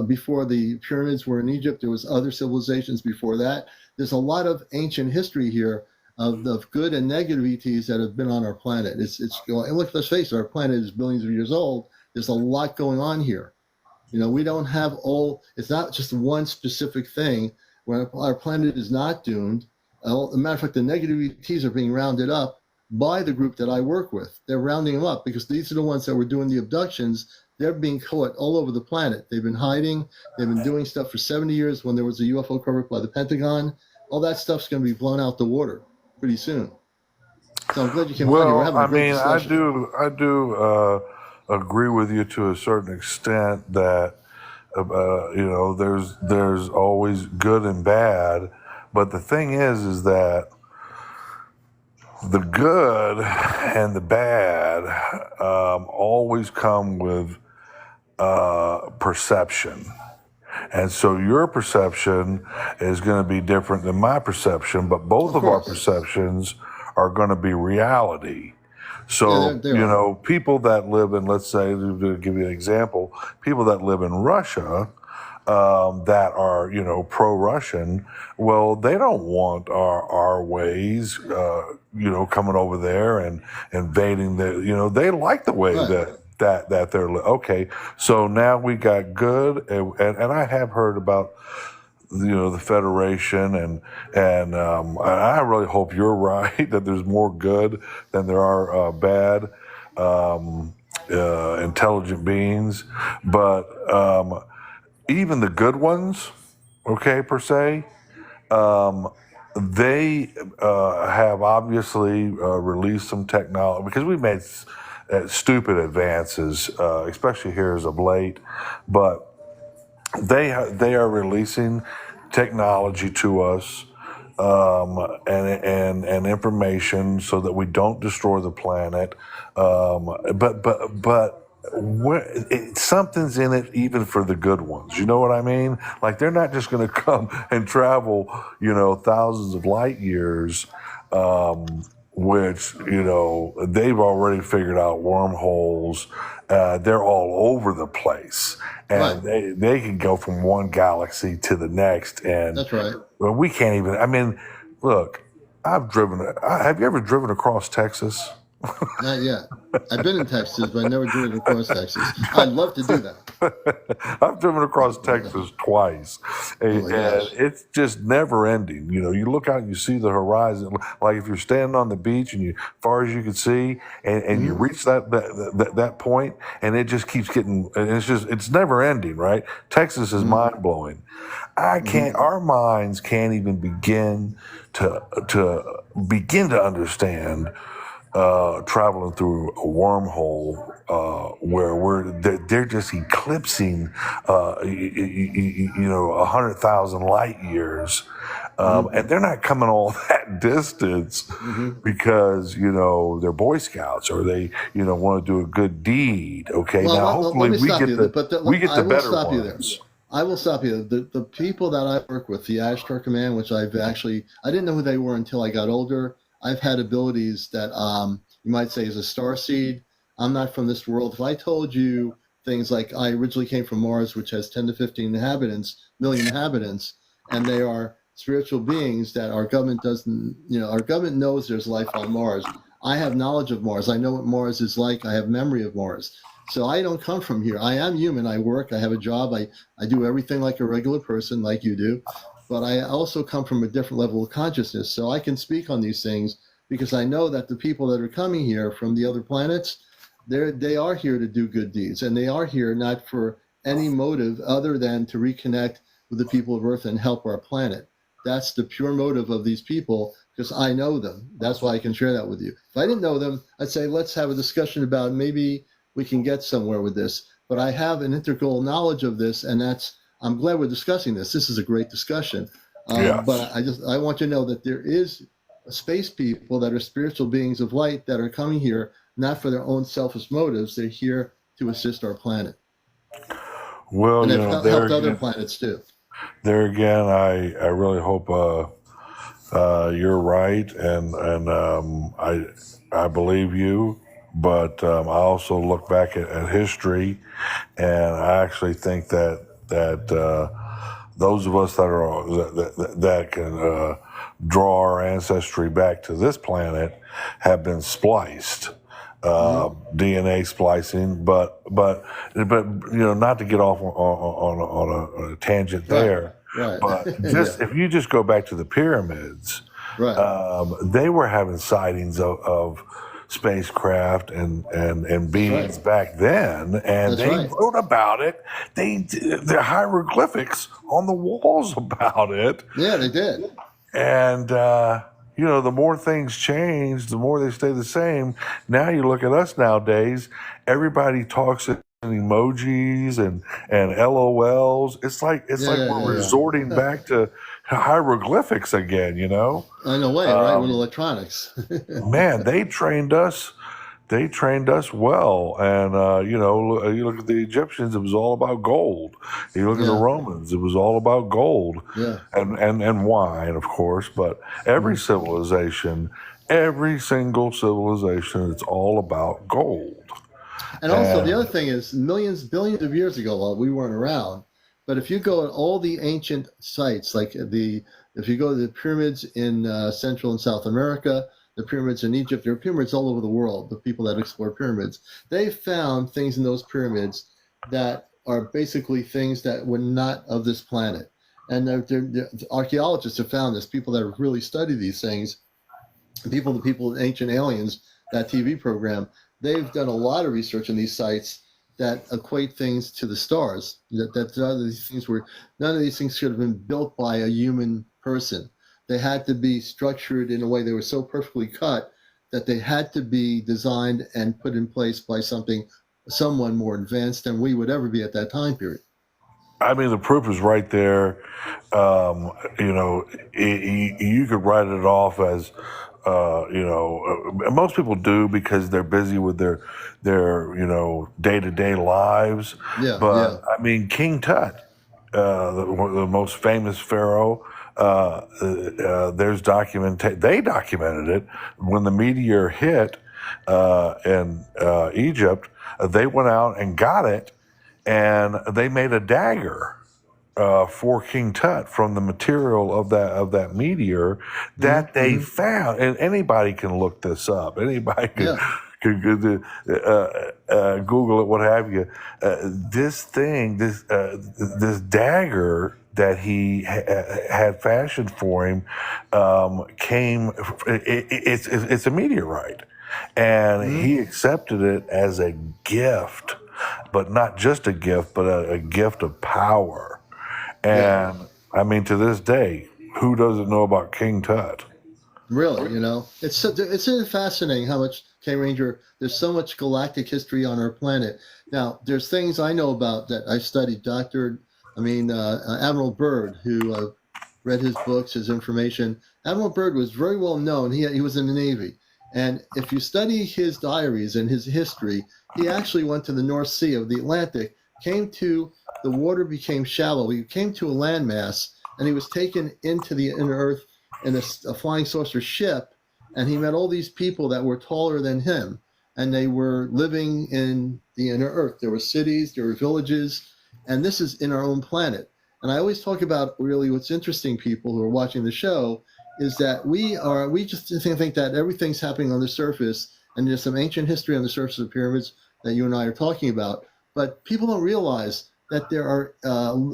Before the pyramids were in Egypt, there was other civilizations before that. There's a lot of ancient history here of good and negative ETs that have been on our planet. It's going, and let's face it, our planet is billions of years old. There's a lot going on here. We don't have it's not just one specific thing. When our planet is not doomed, as a matter of fact, the negative ETs are being rounded up by the group that I work with. They're rounding them up because these are the ones that were doing the abductions. They're being caught all over the planet. They've been hiding. They've been doing stuff for 70 years when there was a UFO cover up by the Pentagon. All that stuff's going to be blown out the water pretty soon. So I'm glad you came on here. We're having a great discussion. I do agree with you to a certain extent that there's always good and bad, but the thing is that the good and the bad always come with perception. And so your perception is going to be different than my perception, but both of our perceptions are going to be reality. So, people that live in, let's say, to give you an example, people that live in Russia that are, pro-Russian, well, they don't want our ways, coming over there and invading they like the way that they're, okay. So now we got good, and I have heard about the Federation, and I really hope you're right that there's more good than there are bad intelligent beings. But even the good ones, okay, per se, they have obviously released some technology because we've made stupid advances, especially here as of late, but they are releasing technology to us and information so that we don't destroy the planet. But something's in it even for the good ones. You know what I mean? Like they're not just going to come and travel, thousands of light years. Which, they've already figured out wormholes. They're all over the place. And they can go from one galaxy to the next. And that's right. Well, we can't even, look, have you ever driven across Texas? Not yet. I've been in Texas, but I never driven across Texas. I'd love to do that. I've driven across Texas twice, and it's just never ending. You look out and you see the horizon. Like if you're standing on the beach and as far as you can see, and you reach that point, and it just keeps getting, and it's never ending, right? Texas is mind blowing. Our minds can't even begin to understand traveling through a wormhole where they're just eclipsing 100,000 light years Mm-hmm. And they're not coming all that distance Mm-hmm. because, they're Boy Scouts or they, want to do a good deed. Okay. Well, Now, let hopefully me stop you, we get I the will better stop you there. ones. I will stop you. The people that I work with, the Ashtar Command, which I didn't know who they were until I got older. I've had abilities that you might say is a star seed. I'm not from this world. If I told you things like I originally came from Mars, which has 10 to 15 million inhabitants, and they are spiritual beings that our government doesn't, our government knows there's life on Mars. I have knowledge of Mars. I know what Mars is like. I have memory of Mars. So I don't come from here. I am human. I work. I have a job. I do everything like a regular person, like you do. But I also come from a different level of consciousness. So I can speak on these things because I know that the people that are coming here from the other planets, they are here to do good deeds. And they are here not for any motive other than to reconnect with the people of Earth and help our planet. That's the pure motive of these people because I know them. That's why I can share that with you. If I didn't know them, I'd say, let's have a discussion about maybe we can get somewhere with this. But I have an integral knowledge of this, and I'm glad we're discussing this. This is a great discussion. Yes. But I want you to know that there is space people that are spiritual beings of light that are coming here not for their own selfish motives. They're here to assist our planet, Well, and they've helped other there, planets too. there again, I really hope, you're right, and I believe you. But I also look back at history, and I actually think that those of us that can draw our ancestry back to this planet have been spliced. Hmm. DNA splicing, but not to get off on a tangent Right, there, right, but yeah, just if you just go back to the pyramids, right. they were having sightings of spacecraft and That's right. beings back then, and That's they right. wrote about it. There are hieroglyphics on the walls about it, Yeah, they did. and the more things change, the more they stay the same. Now you look at us nowadays; everybody talks in emojis and LOLs. It's Yeah, like yeah, we're yeah, resorting yeah. back to hieroglyphics again. In a way, right? With Um, electronics. Man, they trained us. They trained us well, and you look at the Egyptians; it was all about gold. You look at the Yeah, Romans; it was all about gold, yeah. and wine, of course. But Mm-hmm. every single civilization, it's all about gold. And also, the other And thing is, millions, billions of years ago, well, we weren't around. But if you go at all the ancient sites, if you go to the pyramids in Central and South America, the pyramids in Egypt, there are pyramids all over the world. The people that explore pyramids, they found things in those pyramids that are basically things that were not of this planet. And archaeologists have found this. People that have really studied these things, the people in Ancient Aliens, that TV program, they've done a lot of research on these sites that equate things to the stars. None of these things should have been built by a human person. They had to be structured in a way they were so perfectly cut that they had to be designed and put in place by someone more advanced than we would ever be at that time period. I mean, the proof is right there. You could write it off as, most people do because they're busy with their day to day lives. Yeah, But yeah. I mean, King Tut, the most famous pharaoh. They documented it when the meteor hit in Egypt. They went out and got it, and they made a dagger for King Tut from the material of that meteor Hmm. that they Hmm. found. And anybody can look this up. Anybody Yeah. could Google it, what have you. This dagger that he had fashioned for him came. It's a meteorite, and Hmm. he accepted it as a gift, but not just a gift, but a gift of power. Yeah. And I mean, to this day, who doesn't know about King Tut? Really, it's really fascinating how much K Ranger. There's so much galactic history on our planet. Now, there's things I know about that I studied. Admiral Byrd, who read his books, his information. Admiral Byrd was very well known. He was in the Navy. And if you study his diaries and his history, he actually went to the North Sea of the Atlantic, the water became shallow. He came to a landmass, and he was taken into the inner earth in a flying saucer ship, and he met all these people that were taller than him, and they were living in the inner earth. There were cities, there were villages, and this is in our own planet. And I always talk about really what's interesting, people who are watching the show, is that we just think that everything's happening on the surface, and there's some ancient history on the surface of the pyramids that you and I are talking about. But people don't realize that there are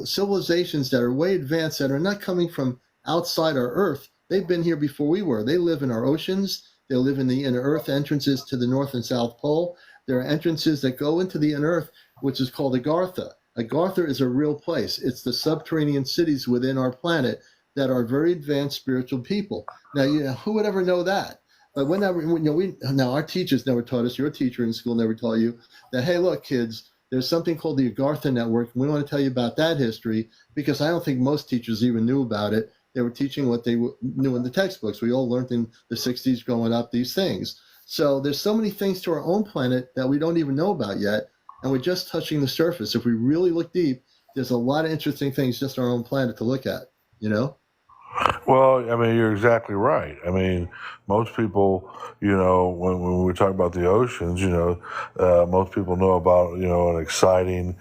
civilizations that are way advanced that are not coming from outside our Earth. They've been here before we were. They live in our oceans. They live in the inner Earth entrances to the North and South Pole. There are entrances that go into the inner Earth, which is called Agartha. Agartha is a real place. It's the subterranean cities within our planet that are very advanced spiritual people. Now, who would ever know that? But now our teachers never taught us. Your teacher in school never taught you that. Hey, look, kids, there's something called the Agartha Network. We want to tell you about that history, because I don't think most teachers even knew about it. They were teaching what they knew in the textbooks. We all learned in the 60s growing up these things. So there's so many things to our own planet that we don't even know about yet, and we're just touching the surface. If we really look deep, there's a lot of interesting things just on our own planet to look at, Well, I mean, you're exactly right. I mean, most people, when we talk about the oceans, most people know about, an exciting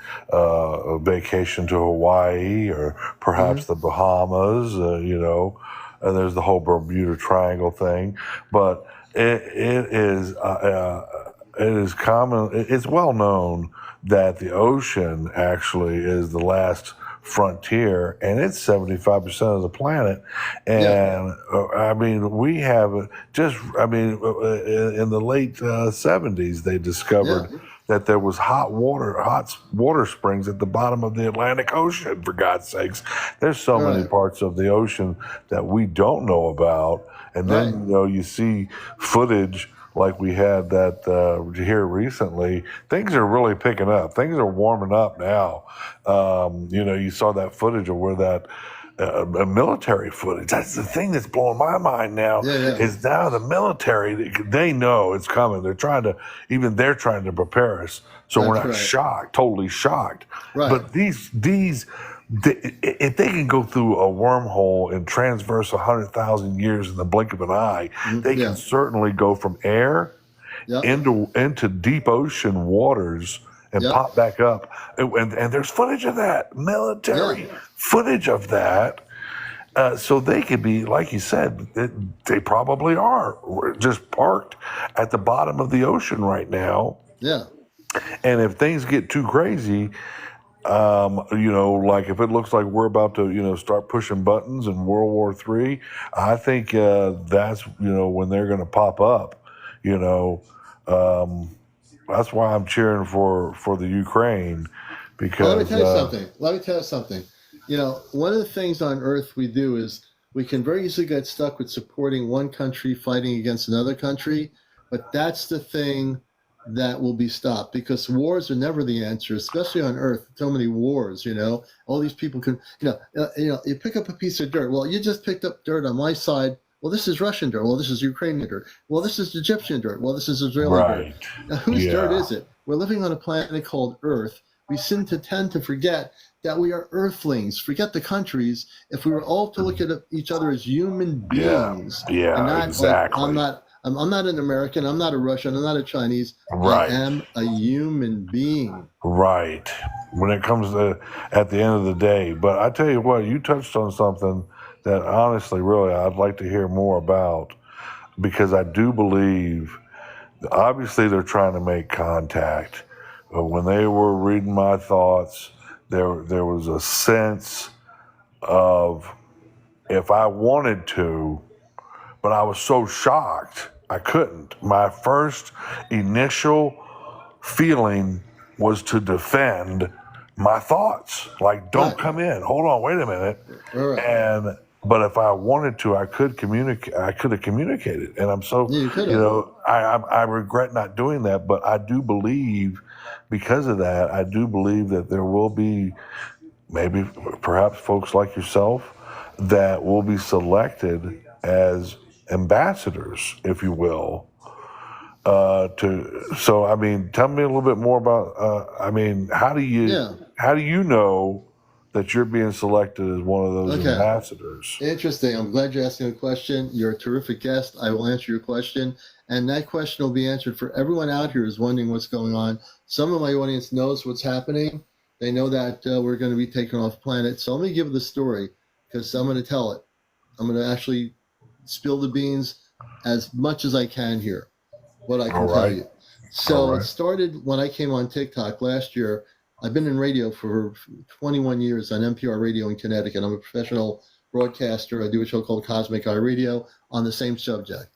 vacation to Hawaii or perhaps the Bahamas, and there's the whole Bermuda Triangle thing. But it is common, it's well known that the ocean actually is the last frontier, and it's 75% of the planet. And I mean, we have in the late 70s, they discovered that there was hot water springs at the bottom of the Atlantic Ocean, for God's sakes. There's so many parts of the ocean that we don't know about. And then, you see footage like we had that here recently. Things are really picking up. Things are warming up now. You saw that footage of where that military footage. That's the thing that's blowing my mind now. Is now the military, they know it's coming. They're trying to prepare us so we're not totally shocked. But these if they can go through a wormhole and transverse 100,000 years in the blink of an eye, they can certainly go from air into deep ocean waters and pop back up. And there's footage of that, military footage of that. So they could be, like you said, they probably are just parked at the bottom of the ocean right now. And if things get too crazy, like if it looks like we're about to, start pushing buttons in World War III, I think that's, when they're going to pop up, that's why I'm cheering for the Ukraine, because... Well, let me tell you something. One of the things on Earth we do is we can very easily get stuck with supporting one country fighting against another country, but that's the thing that will be stopped, because wars are never the answer, especially on Earth. So many wars, all these people can, you pick up a piece of dirt. Well, you just picked up dirt on my side. Well, this is Russian dirt. Well, this is Ukrainian dirt. Well, this is Egyptian dirt. Well, this is Israeli dirt. Now, whose dirt is it? We're living on a planet called Earth. We seem to tend to forget that we are Earthlings. Forget the countries. If we were all to look at each other as human beings, and not exactly. Like, I'm not an American. I'm not a Russian. I'm not a Chinese. I am a human being. Right. When it comes to at the end of the day. But I tell you what, you touched on something that honestly, really, I'd like to hear more about, because I do believe, obviously, they're trying to make contact. But when they were reading my thoughts, there was a sense of, if I wanted to, but I was so shocked I couldn't. My first initial feeling was to defend my thoughts. Like, don't come in. Hold on, wait a minute. But if I wanted to, I could communicate. I could have communicated, and I'm so I regret not doing that. But I do believe, because of that, I do believe that there will be maybe perhaps folks like yourself that will be selected as ambassadors, if you will. So I mean, tell me a little bit more about. I mean, how do you know that you're being selected as one of those Okay. ambassadors? Interesting. I'm glad you're asking a question. You're a terrific guest. I will answer your question. And that question will be answered for everyone out here who's wondering what's going on. Some of my audience knows what's happening. They know that we're going to be taken off planet. So let me give the story because I'm going to tell it. I'm going to actually spill the beans as much as I can here, what I can tell you. So it started when I came on TikTok last year. I've been in radio for 21 years on NPR radio in Connecticut. I'm a professional broadcaster. I do a show called Cosmic Eye Radio on the same subject.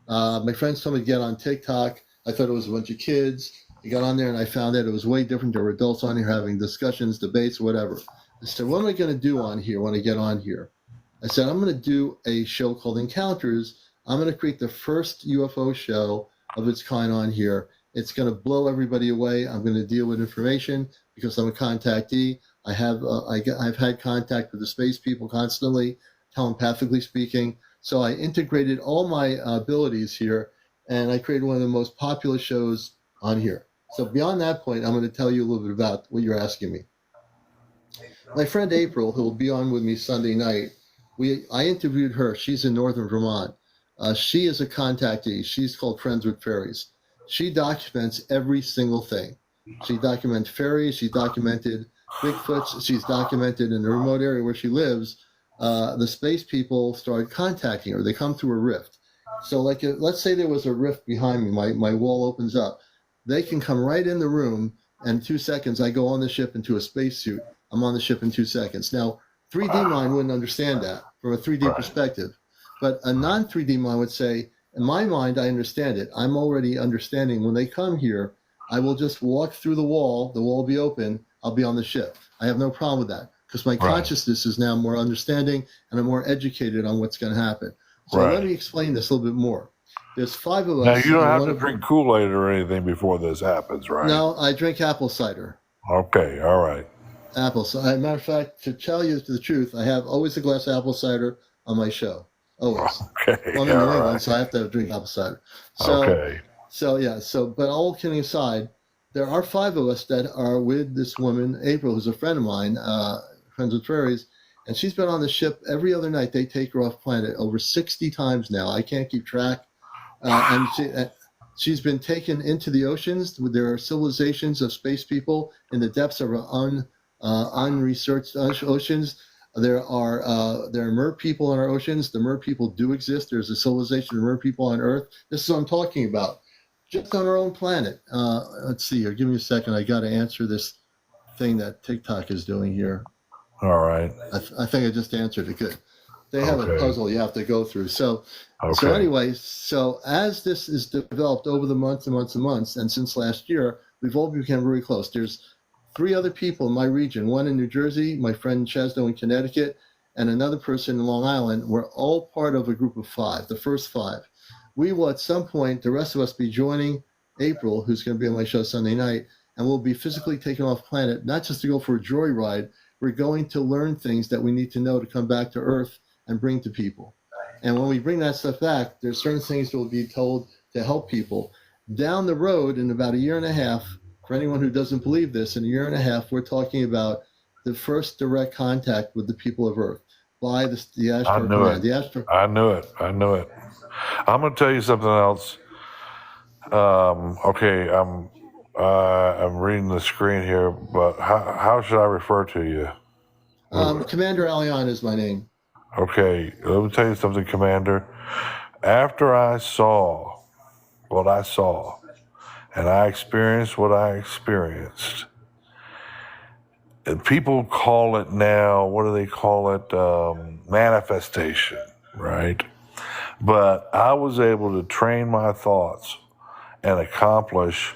My friends told me to get on TikTok. I thought it was a bunch of kids. I got on there and I found that it was way different. There were adults on here having discussions, debates, whatever. I said, what am I going to do on here when I get on here? I said, I'm going to do a show called Encounters. I'm going to create the first UFO show of its kind on here. It's going to blow everybody away. I'm going to deal with information because I'm a contactee. I've had contact with the space people constantly, telepathically speaking. So I integrated all my abilities here, and I created one of the most popular shows on here. So beyond that point, I'm going to tell you a little bit about what you're asking me. My friend April, who will be on with me Sunday night, I interviewed her. She's in northern Vermont. She is a contactee. She's called Friends with Fairies. She documents every single thing. She documents fairies. She documented Bigfoots. She's documented in the remote area where she lives. The space people started contacting her. They come through a rift. So like, let's say there was a rift behind me. My wall opens up. They can come right in the room, and in 2 seconds, I go on the ship into a spacesuit. I'm on the ship in 2 seconds. Now, 3D mind wouldn't understand that from a 3D perspective. But a non-3D mind would say, in my mind, I understand it. I'm already understanding when they come here, I will just walk through the wall will be open, I'll be on the ship. I have no problem with that because my consciousness is now more understanding and I'm more educated on what's going to happen. So let me explain this a little bit more. There's 5 of us. Now, you don't have to drink Kool-Aid or anything before this happens, right? No, I drink apple cider. Okay, all right. Apple cider. Matter of fact, to tell you the truth, I have always a glass of apple cider on my show. Always. Okay. Well, I'm in New England, so I have to drink apple cider. So, okay. But all kidding aside, there are 5 of us that are with this woman, April, who's a friend of mine, Friends with Fairies, and she's been on the ship every other night. They take her off planet over 60 times now. I can't keep track. And she's been taken into the oceans. There are civilizations of space people in the depths of unresearched oceans. There are mer people in our oceans. The mer people do exist. There's a civilization of mer people on Earth. This is what I'm talking about. Just on our own planet. Let's see here. Give me a second. I got to answer this thing that TikTok is doing here. All right. I think I just answered it. Good. They have a puzzle you have to go through. So anyway, as this is developed over the months and months and months, and since last year, we've all become very close. There's 3 other people in my region, one in New Jersey, my friend Chesno in Connecticut, and another person in Long Island. We're all part of a group of 5, the first 5. We will at some point, the rest of us, be joining April, who's going to be on my show Sunday night, and we'll be physically taken off planet, not just to go for a joyride. We're going to learn things that we need to know to come back to Earth and bring to people. And when we bring that stuff back, there's certain things that will be told to help people. Down the road, in about a year and a half, for anyone who doesn't believe this, in a year and a half, we're talking about the first direct contact with the people of Earth by the Astro Command. I knew it. I'm going to tell you something else. Okay, I'm reading the screen here, but how should I refer to you? CmdrAleon is my name. Okay, let me tell you something, Commander. After I saw what I saw, and I experienced what I experienced, and people call it now, what do they call it? Manifestation, right? But I was able to train my thoughts and accomplish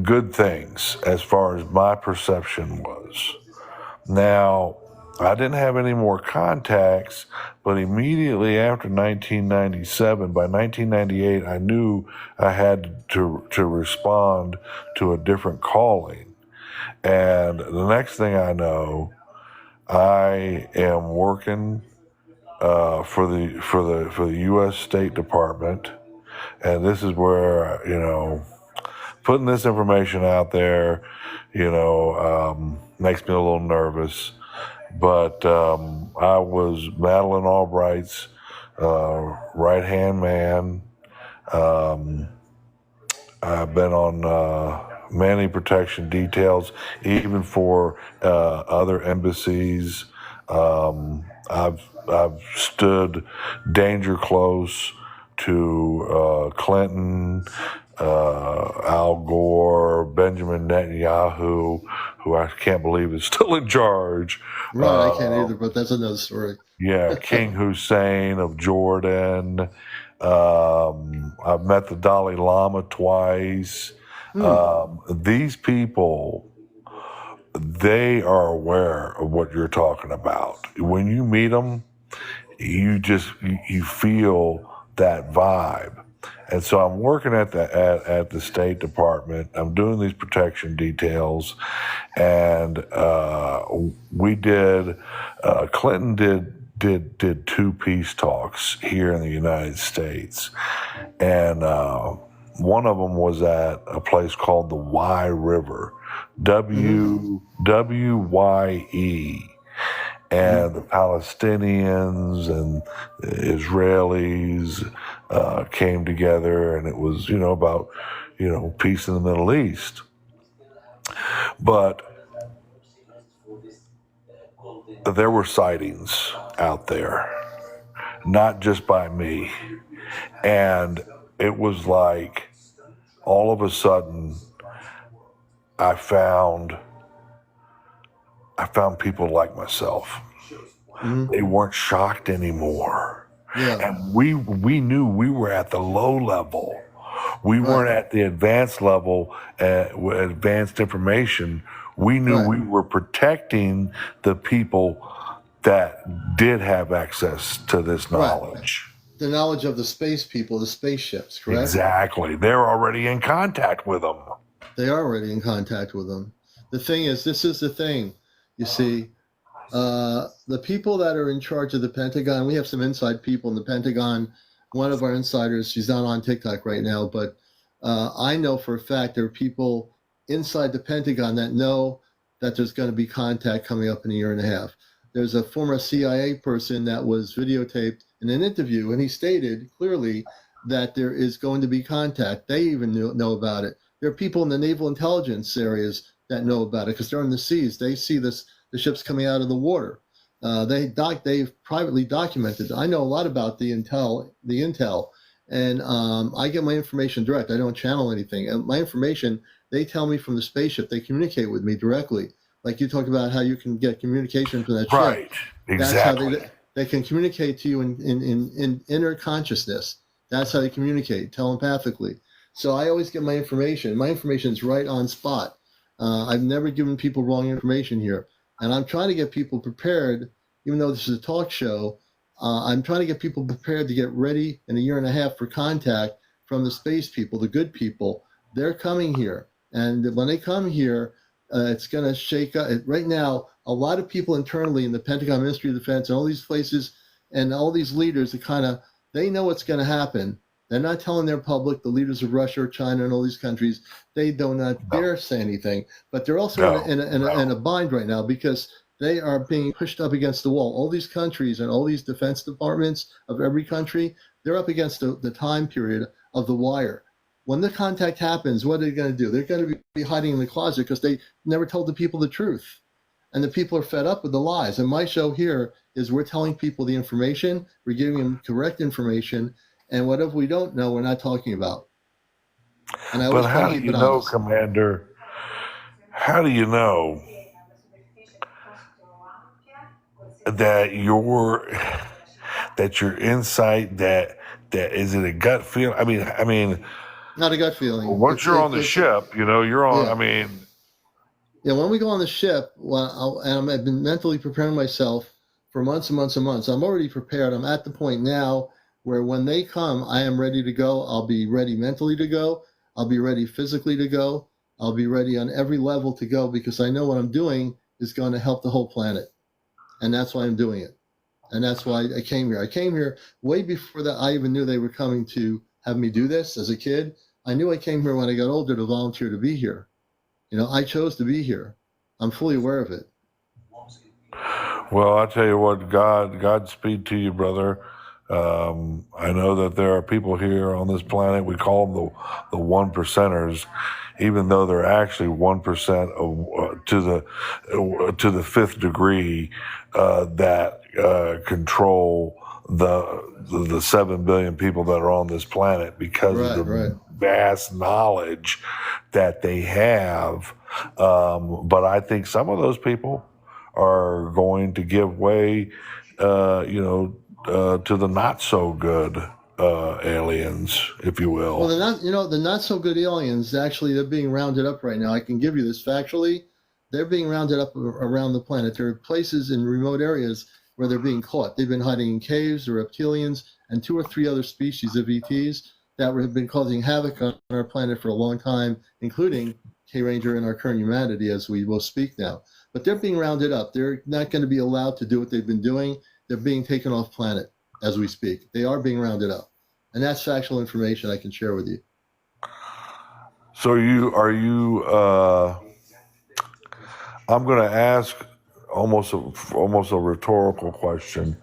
good things as far as my perception was. Now, I didn't have any more contacts, but immediately after 1997, by 1998, I knew I had to respond to a different calling. And the next thing I know, I am working for the U.S. State Department, and this is where putting this information out there, makes me a little nervous. But I was Madeleine Albright's right hand man. I've been on many protection details, even for other embassies. I've stood danger close to Clinton, Al Gore, Benjamin Netanyahu, who I can't believe is still in charge. Right, I can't either, but that's another story. Yeah, King Hussein of Jordan. I've met the Dalai Lama twice. These people, they are aware of what you're talking about. When you meet them, you feel that vibe. And so I'm working at the State Department. I'm doing these protection details, and we did. Clinton did two peace talks here in the United States, and one of them was at a place called the Y River, WYE. And the Palestinians and the Israelis came together, and it was, about, peace in the Middle East. But there were sightings out there, not just by me. And it was like, all of a sudden, I found people like myself. They weren't shocked anymore. Yeah. And we knew we were at the low level. We weren't at the advanced level, with advanced information. We knew we were protecting the people that did have access to this knowledge. The knowledge of the space people, the spaceships, correct? Exactly. They're already in contact with them. They are already in contact with them. The thing is, this is the thing. You see, the people that are in charge of the Pentagon, we have some inside people in the Pentagon. One of our insiders, she's not on TikTok right now, but I know for a fact there are people inside the Pentagon that know that there's going to be contact coming up in a year and a half. There's a former CIA person that was videotaped in an interview, and he stated clearly that there is going to be contact. They even know about it. There are people in the naval intelligence areas that know about it because they're in the seas. They see the ships coming out of the water. They've privately documented. I know a lot about the intel, and I get my information direct. I don't channel anything. And my information, they tell me from the spaceship. They communicate with me directly. Like you talk about how you can get communication from that ship. Right. Exactly. That's how they can communicate to you in inner consciousness. That's how they communicate telepathically. So I always get my information. My information is right on spot. I've never given people wrong information here. And I'm trying to get people prepared, even though this is a talk show, I'm trying to get people prepared to get ready in a year and a half for contact from the space people, the good people. They're coming here. And when they come here, it's going to shake up. Right now, a lot of people internally in the Pentagon, Ministry of Defense, and all these places, and all these leaders, they know what's going to happen. They're not telling their public, the leaders of Russia or China and all these countries, they do not dare say anything. But they're also in a bind right now because they are being pushed up against the wall. All these countries and all these defense departments of every country, they're up against the time period of the wire. When the contact happens, what are they going to do? They're going to be hiding in the closet because they never told the people the truth. And the people are fed up with the lies. And my show here is we're telling people the information, we're giving them correct information, and whatever we don't know, we're not talking about. And I but how do you know, Commander? How do you know that your insight that is it a gut feel? I mean, not a gut feeling. Once you're on the ship, you're on. Yeah. When we go on the ship, and I've been mentally preparing myself for months and months and months. I'm already prepared. I'm at the point now where when they come, I am ready to go. I'll be ready mentally to go. I'll be ready physically to go. I'll be ready on every level to go because I know what I'm doing is going to help the whole planet. and that's why I'm doing it. And that's why I came here. I came here way before that I even knew they were coming to have me do this as a kid. I knew I came here when I got older to volunteer to be here. I chose to be here. I'm fully aware of it. Well, I tell you what, Godspeed to you, brother. I know that there are people here on this planet. We call them the one percenters, even though they're actually 1% of to the fifth degree that control the 7 billion people that are on this planet because of the vast knowledge that they have. But I think some of those people are going to give way, to the not so good aliens, if you will. Well, the not so good aliens, actually, they're being rounded up right now. I can give you this factually. They're being rounded up around the planet. There are places in remote areas where they're being caught. They've been hiding in caves, the reptilians, and 2 or 3 other species of ETs that have been causing havoc on our planet for a long time, including K-Ranger and our current humanity, as we will speak now. But they're being rounded up. They're not going to be allowed to do what they've been doing. They're being taken off planet as we speak. They are being rounded up. And that's factual information I can share with you. So I'm going to ask almost a rhetorical question.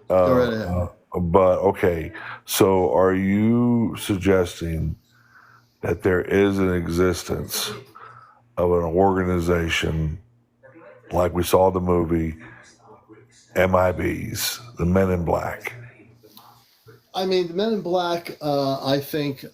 Go right ahead. But okay, so are you suggesting that there is an existence of an organization like we saw the movie MIBs, the Men in Black? I mean, the Men in Black, I think,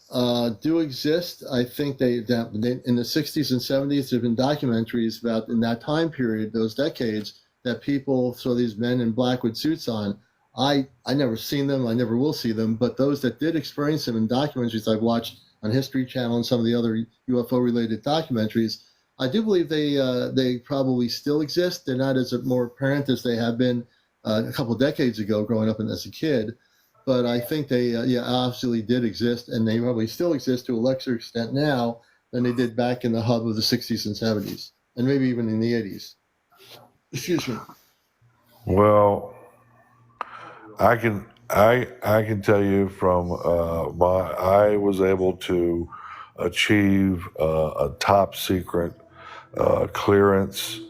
do exist. I think they in the 60s and 70s, there have been documentaries about in that time period, those decades, that people saw these men in black with suits on. I never seen them. I never will see them. But those that did experience them in documentaries I've watched on History Channel and some of the other UFO-related documentaries, I do believe they probably still exist. They're not as more apparent as they have been a couple of decades ago growing up as a kid. But I think they, absolutely did exist, and they probably still exist to a lesser extent now than they did back in the hub of the 60s and 70s, and maybe even in the 80s. Excuse me. Well, I can tell you from I was able to achieve a top secret clearance,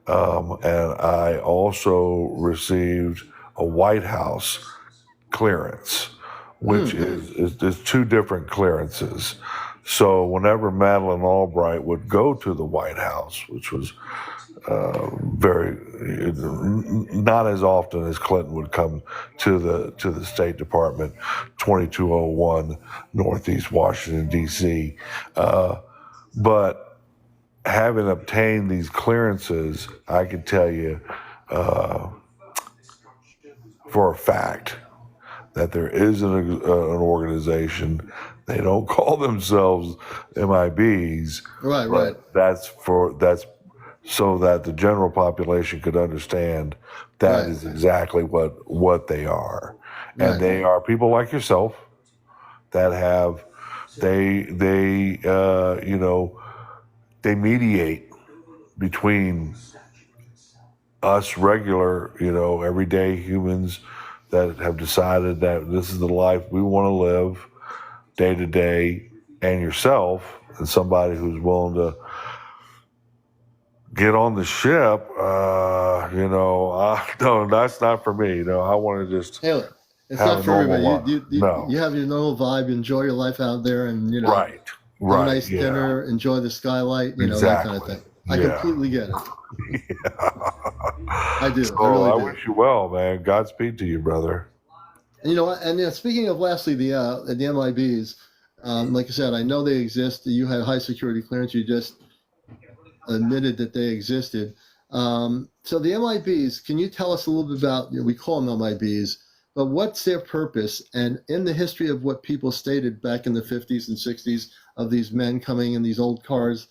and I also received a White House clearance, which is 2 different clearances. So whenever Madeleine Albright would go to the White House, which was very not as often as Clinton would come to the State Department, 2201 Northeast Washington D.C. But having obtained these clearances, I can tell you for a fact that there is an organization. They don't call themselves MIBs, right. That's so that the general population could understand that is exactly what they are, and they are people like yourself that have they mediate between us regular everyday humans that have decided that this is the life we want to live day to day, and yourself and somebody who's willing to get on the ship. No, that's not for me. I want to just it's have not for everybody. You have your normal vibe, enjoy your life out there, and right. Have a nice dinner, enjoy the skylight, exactly. That kind of thing. I completely get it. I do. So I really do. wish you well, man. Godspeed to you, brother. And speaking of lastly, the MIBs, like I said, I know they exist. You had high security clearance. You just admitted that they existed. So the MIBs, can you tell us a little bit about? We call them MIBs, but what's their purpose? And in the history of what people stated back in the 50s and 60s of these men coming in these old cars,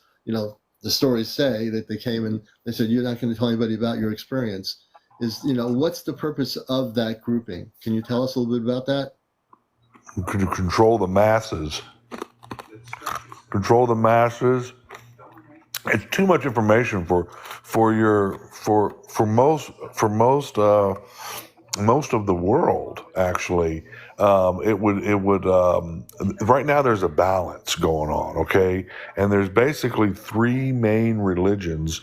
the stories say that they came and they said, you're not going to tell anybody about your experience. What's the purpose of that grouping? Can you tell us a little bit about that? Control the masses. Control the masses it's too much information for most of the world. Actually, it would right now there's a balance going on, okay, and there's basically three main religions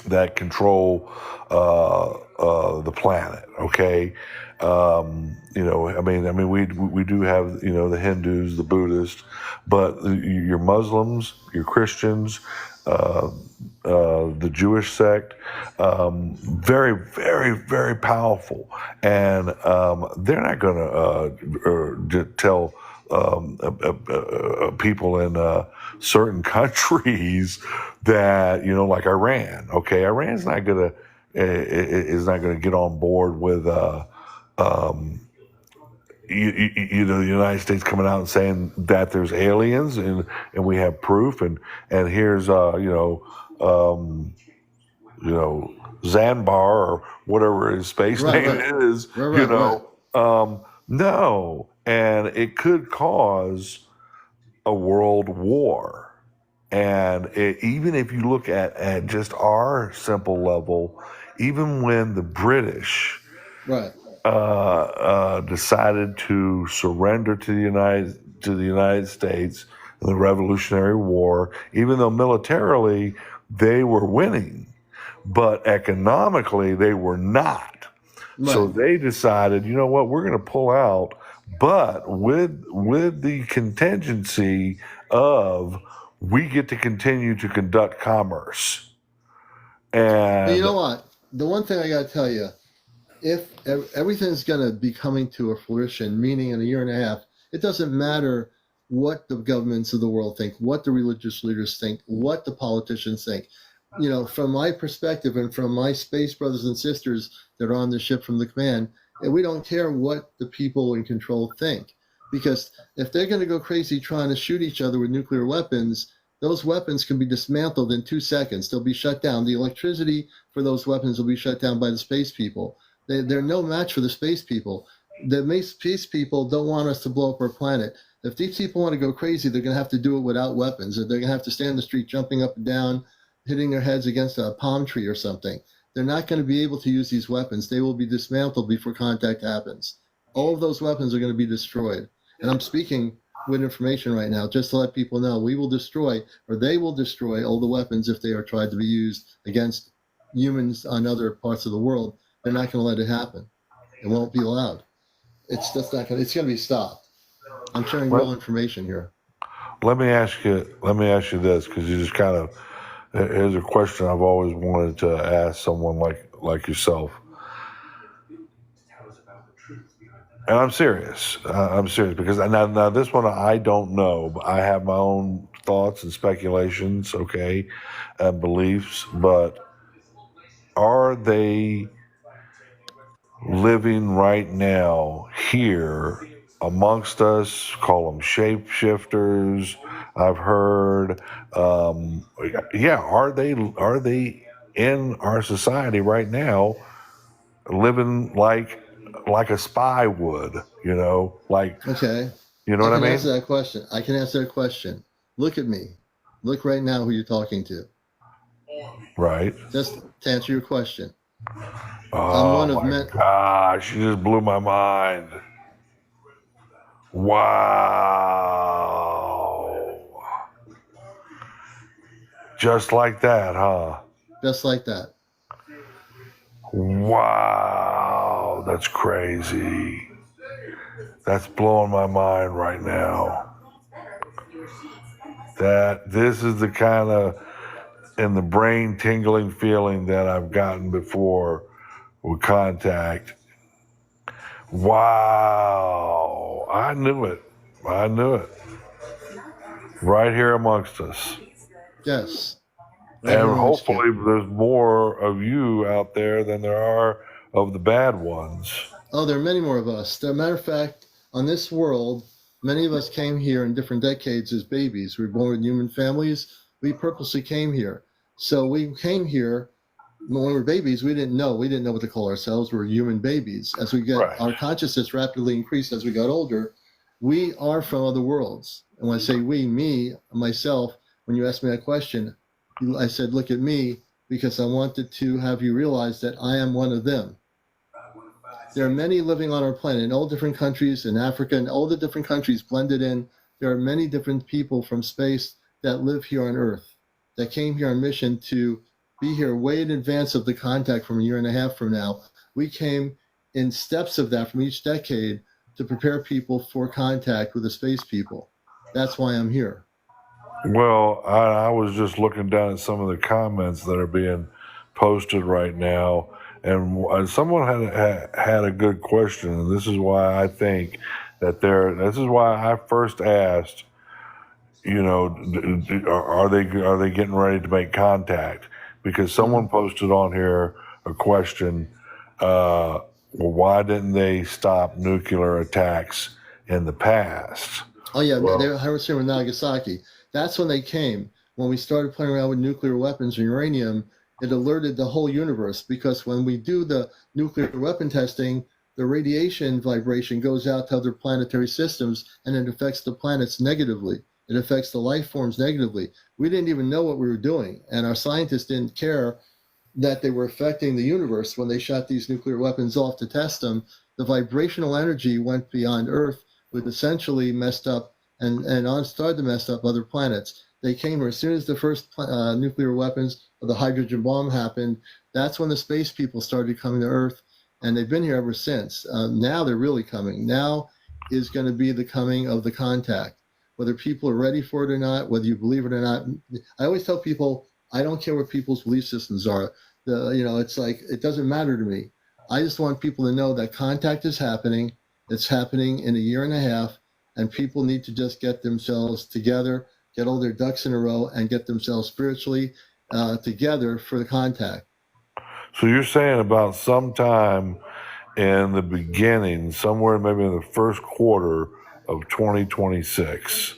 that control the planet. Okay, we do have the Hindus, the Buddhists, but your Muslims, your Christians, the Jewish sect, very, very, very powerful, and they're not going to tell people in certain countries that like Iran. Okay, Iran's not gonna is not gonna get on board with the United States coming out and saying that there's aliens and we have proof and here's Zanbar or whatever his space name is. No, and it could cause a world war. And even if you look at just our simple level, even when the British decided to surrender to the United States in the Revolutionary War, even though militarily they were winning, but economically they were not. So they decided, you know what, we're going to pull out, but with the contingency of we get to continue to conduct commerce. And you know what? The one thing I got to tell you, if everything's going to be coming to a fruition, meaning in a year and a half, it doesn't matter what the governments of the world think, what the religious leaders think, what the politicians think. From my perspective and from my space brothers and sisters that are on the ship from the command, and we don't care what the people in control think. Because if they're going to go crazy trying to shoot each other with nuclear weapons, those weapons can be dismantled in 2 seconds. They'll be shut down. The electricity for those weapons will be shut down by the space people. They're no match for the space people. The space people don't want us to blow up our planet. If these people want to go crazy, they're going to have to do it without weapons. They're going to have to stand in the street jumping up and down, hitting their heads against a palm tree or something. They're not going to be able to use these weapons. They will be dismantled before contact happens. All of those weapons are going to be destroyed. And I'm speaking with information right now just to let people know we will destroy, or they will destroy, all the weapons if they are tried to be used against humans on other parts of the world. They're not going to let it happen. It won't be allowed. It's just not going to. It's going to be stopped. I'm sharing real information here. Let me ask you this, because you just kind of. Here's a question I've always wanted to ask someone like yourself. And I'm serious. Because now this one I don't know. But I have my own thoughts and speculations, okay, and beliefs. But are they living right now here amongst us? Call them shapeshifters. I've heard. Are they in our society right now, living like a spy would? Okay. You know what I mean? I can answer that question. Look at me. Look right now who you're talking to. Right. Just to answer your question. Oh my gosh! You just blew my mind. Wow. Just like that, huh? Just like that. Wow, that's crazy. That's blowing my mind right now. That this is the kind of and the brain tingling feeling that I've gotten before with contact. Wow, I knew it. Right here amongst us. Yes. And hopefully there's more of you out there than there are of the bad ones. Oh, there are many more of us. As a matter of fact, on this world, many of us came here in different decades as babies. We were born with human families. We purposely came here. So we came here when we were babies. We didn't know what to call ourselves. We were human babies. As we get our consciousness rapidly increased as we got older, we are from other worlds. And when I say we, me, myself, when you ask me that question, I said, look at me, because I wanted to have you realize that I am one of them. There are many living on our planet in all different countries, in Africa, and all the different countries blended in. There are many different people from space that live here on Earth, that came here on mission to be here way in advance of the contact from a year and a half from now. We came in steps of that from each decade to prepare people for contact with the space people. That's why I'm here. Well, I was just looking down at some of the comments that are being posted right now, and someone had a good question, and this is why I think that this is why I first asked, you know, are they getting ready to make contact? Because someone posted on here a question, well, why didn't they stop nuclear attacks in the past? Oh yeah, Hiroshima and Nagasaki. That's when they came. When we started playing around with nuclear weapons and uranium, it alerted the whole universe, because when we do the nuclear weapon testing, the radiation vibration goes out to other planetary systems, and it affects the planets negatively. It affects the life forms negatively. We didn't even know what we were doing, and our scientists didn't care that they were affecting the universe when they shot these nuclear weapons off to test them. The vibrational energy went beyond Earth, which essentially messed up and started to mess up other planets. They came here as soon as the first nuclear weapons or the hydrogen bomb happened. That's when the space people started coming to Earth, and they've been here ever since. Now they're really coming. Now is going to be the coming of the contact. Whether people are ready for it or not, whether you believe it or not, I always tell people, I don't care what people's belief systems are. It's like, it doesn't matter to me. I just want people to know that contact is happening. It's happening in a year and a half, and people need to just get themselves together, get all their ducks in a row, and get themselves spiritually together for the contact. So you're saying about sometime in the beginning, somewhere maybe in the first quarter of 2026.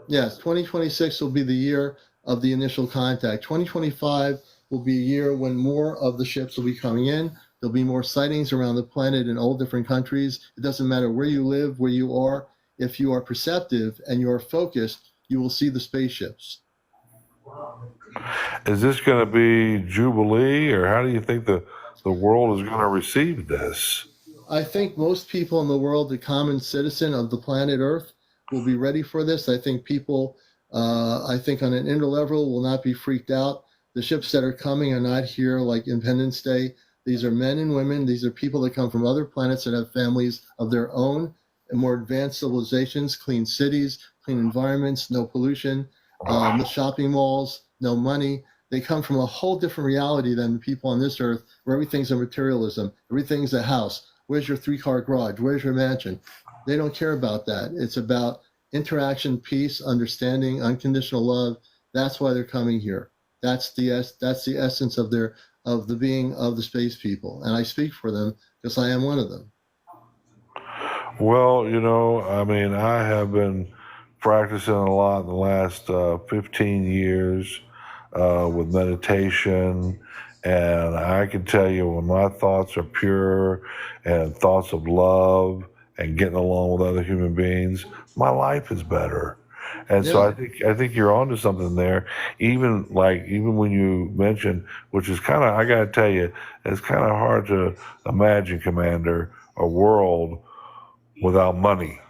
Yes, 2026 will be the year of the initial contact. 2025 will be a year when more of the ships will be coming in. There'll be more sightings around the planet in all different countries. It doesn't matter where you live, where you are. If you are perceptive and you are focused, you will see the spaceships. Is this going to be Jubilee, or how do you think the world is going to receive this? I think most people in the world, the common citizen of the planet Earth, will be ready for this. I think people, I think on an interlevel, will not be freaked out. The ships that are coming are not here like Independence Day. These are men and women. These are people that come from other planets that have families of their own and more advanced civilizations, clean cities, clean environments, no pollution, no shopping malls, no money. They come from a whole different reality than the people on this earth, where everything's a materialism, everything's a house. Where's your 3-car garage? Where's your mansion? They don't care about that. It's about interaction, peace, understanding, unconditional love. That's why they're coming here. That's the essence of the being of the space people. And I speak for them because I am one of them. Well, I mean, I have been practicing a lot in the last 15 years with meditation, and I can tell you, when my thoughts are pure and thoughts of love and getting along with other human beings, my life is better. And so I think you're onto something there. Even when you mentioned, which is kind of, I got to tell you, it's kind of hard to imagine, Commander, a world without money.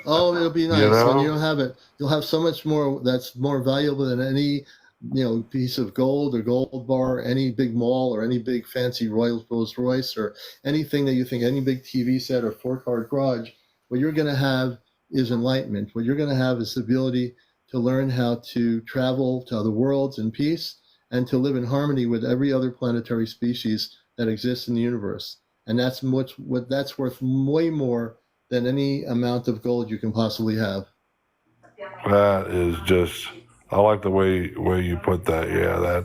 Oh, it'll be nice when you don't have it. You'll have so much more that's more valuable than any piece of gold or gold bar, any big mall or any big fancy Rolls Royce or anything that you think, any big TV set or 4-car garage. What you're going to have is enlightenment. What you're going to have is the ability to learn how to travel to other worlds in peace and to live in harmony with every other planetary species that exists in the universe. And that's worth way more than any amount of gold you can possibly have. That is just, I like the way you put that. Yeah,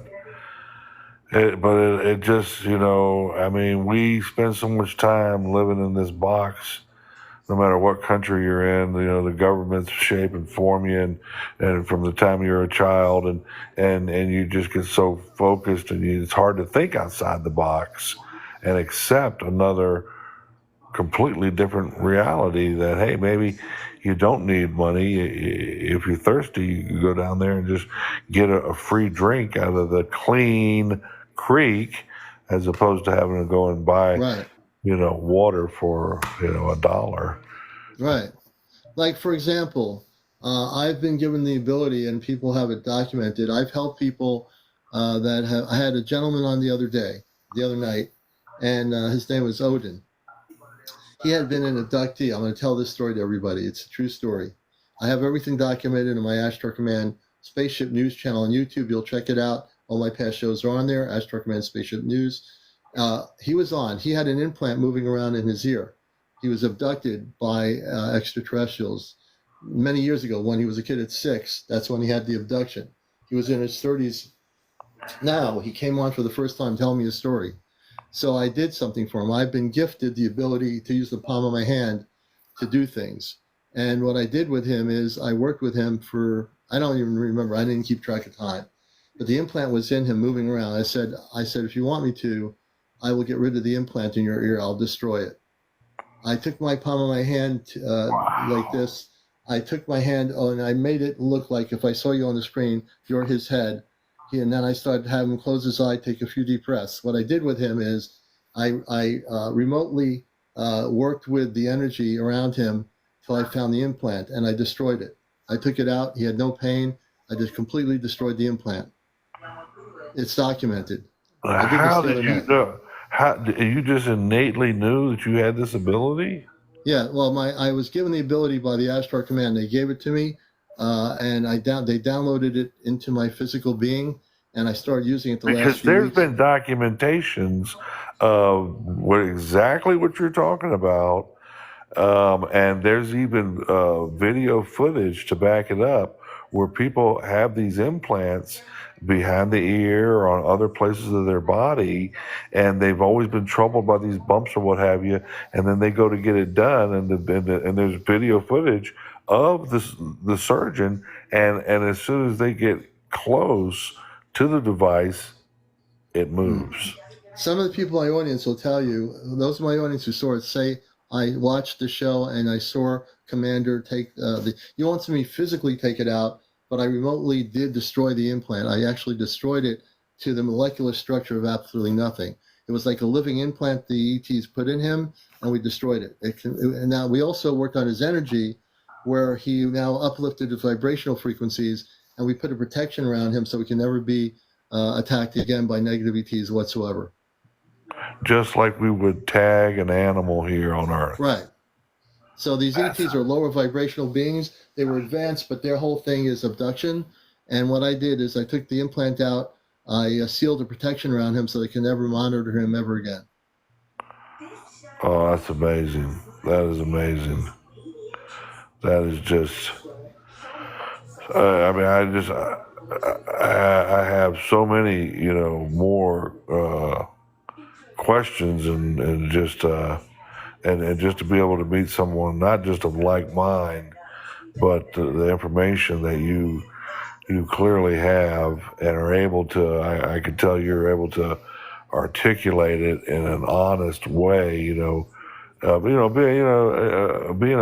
but it just, I mean, we spend so much time living in this box, no matter what country you're in. The governments shape and form you, and from the time you're a child, and you just get so focused, and it's hard to think outside the box and accept another completely different reality that, hey, maybe you don't need money. If you're thirsty, you can go down there and just get a free drink out of the clean creek, as opposed to having to go and buy, Right. Water for, $1. Right. Like, for example, I've been given the ability, and people have it documented. I've helped people that have. I had a gentleman on the other night, and his name was Odin. He had been an abductee. I'm going to tell this story to everybody. It's a true story. I have everything documented in my Ashtar Command Spaceship News channel on YouTube. You'll check it out. All my past shows are on there. Ashtar Command Spaceship News. He was on. He had an implant moving around in his ear. He was abducted by extraterrestrials many years ago when he was a kid at 6. That's when he had the abduction. He was in his 30s. Now he came on for the first time telling me a story. So I did something for him. I've been gifted the ability to use the palm of my hand to do things. And what I did with him is I worked with him for, I don't even remember, I didn't keep track of time. But the implant was in him moving around. I said, if you want me to, I will get rid of the implant in your ear. I'll destroy it. I took my palm of my hand like this. I took my hand and I made it look like, if I saw you on the screen, you're his head. And then I started to have him close his eye, take a few deep breaths. What I did with him is I remotely worked with the energy around him till I found the implant, and I destroyed it. I took it out. He had no pain. I just completely destroyed the implant. It's documented. How did you know? You just innately knew that you had this ability? Yeah, well, I was given the ability by the Ashtar Command. They gave it to me, and they downloaded it into my physical being, and I started using it the last few weeks. Because there's been documentations of exactly what you're talking about, and there's even video footage to back it up, where people have these implants behind the ear or on other places of their body, and they've always been troubled by these bumps or what have you, and then they go to get it done, and there's video footage of the surgeon, and as soon as they get close to the device, it moves. Some of the people in my audience will tell you, those in my audience who saw it say, I watched the show and I saw Commander take you want me physically take it out, but I remotely did destroy the implant. I actually destroyed it to the molecular structure of absolutely nothing. It was like a living implant the ETs put in him, and we destroyed it. And now we also worked on his energy, where he now uplifted his vibrational frequencies, and we put a protection around him so he can never be attacked again by negative ETs whatsoever. Just like we would tag an animal here on Earth. Right. So these ETs are lower vibrational beings. They were advanced, but their whole thing is abduction. And what I did is I took the implant out. I sealed a protection around him so they can never monitor him ever again. Oh, that's amazing. That is amazing. That is just... I have so many, more questions and just to be able to meet someone not just of like mind, but the information that you clearly have and are able to. I could tell you're able to articulate it in an honest way. Being a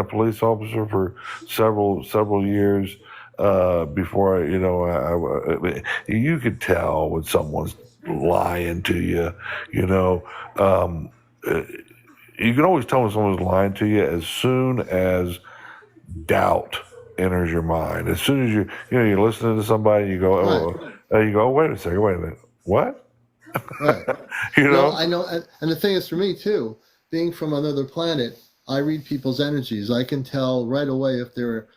police officer for several years. Before you could tell when someone's lying to you. You can always tell when someone's lying to you as soon as doubt enters your mind. As soon as you're listening to somebody, you go, wait a minute, what? Right. No, I know, and the thing is, for me too, being from another planet, I read people's energies. I can tell right away if they're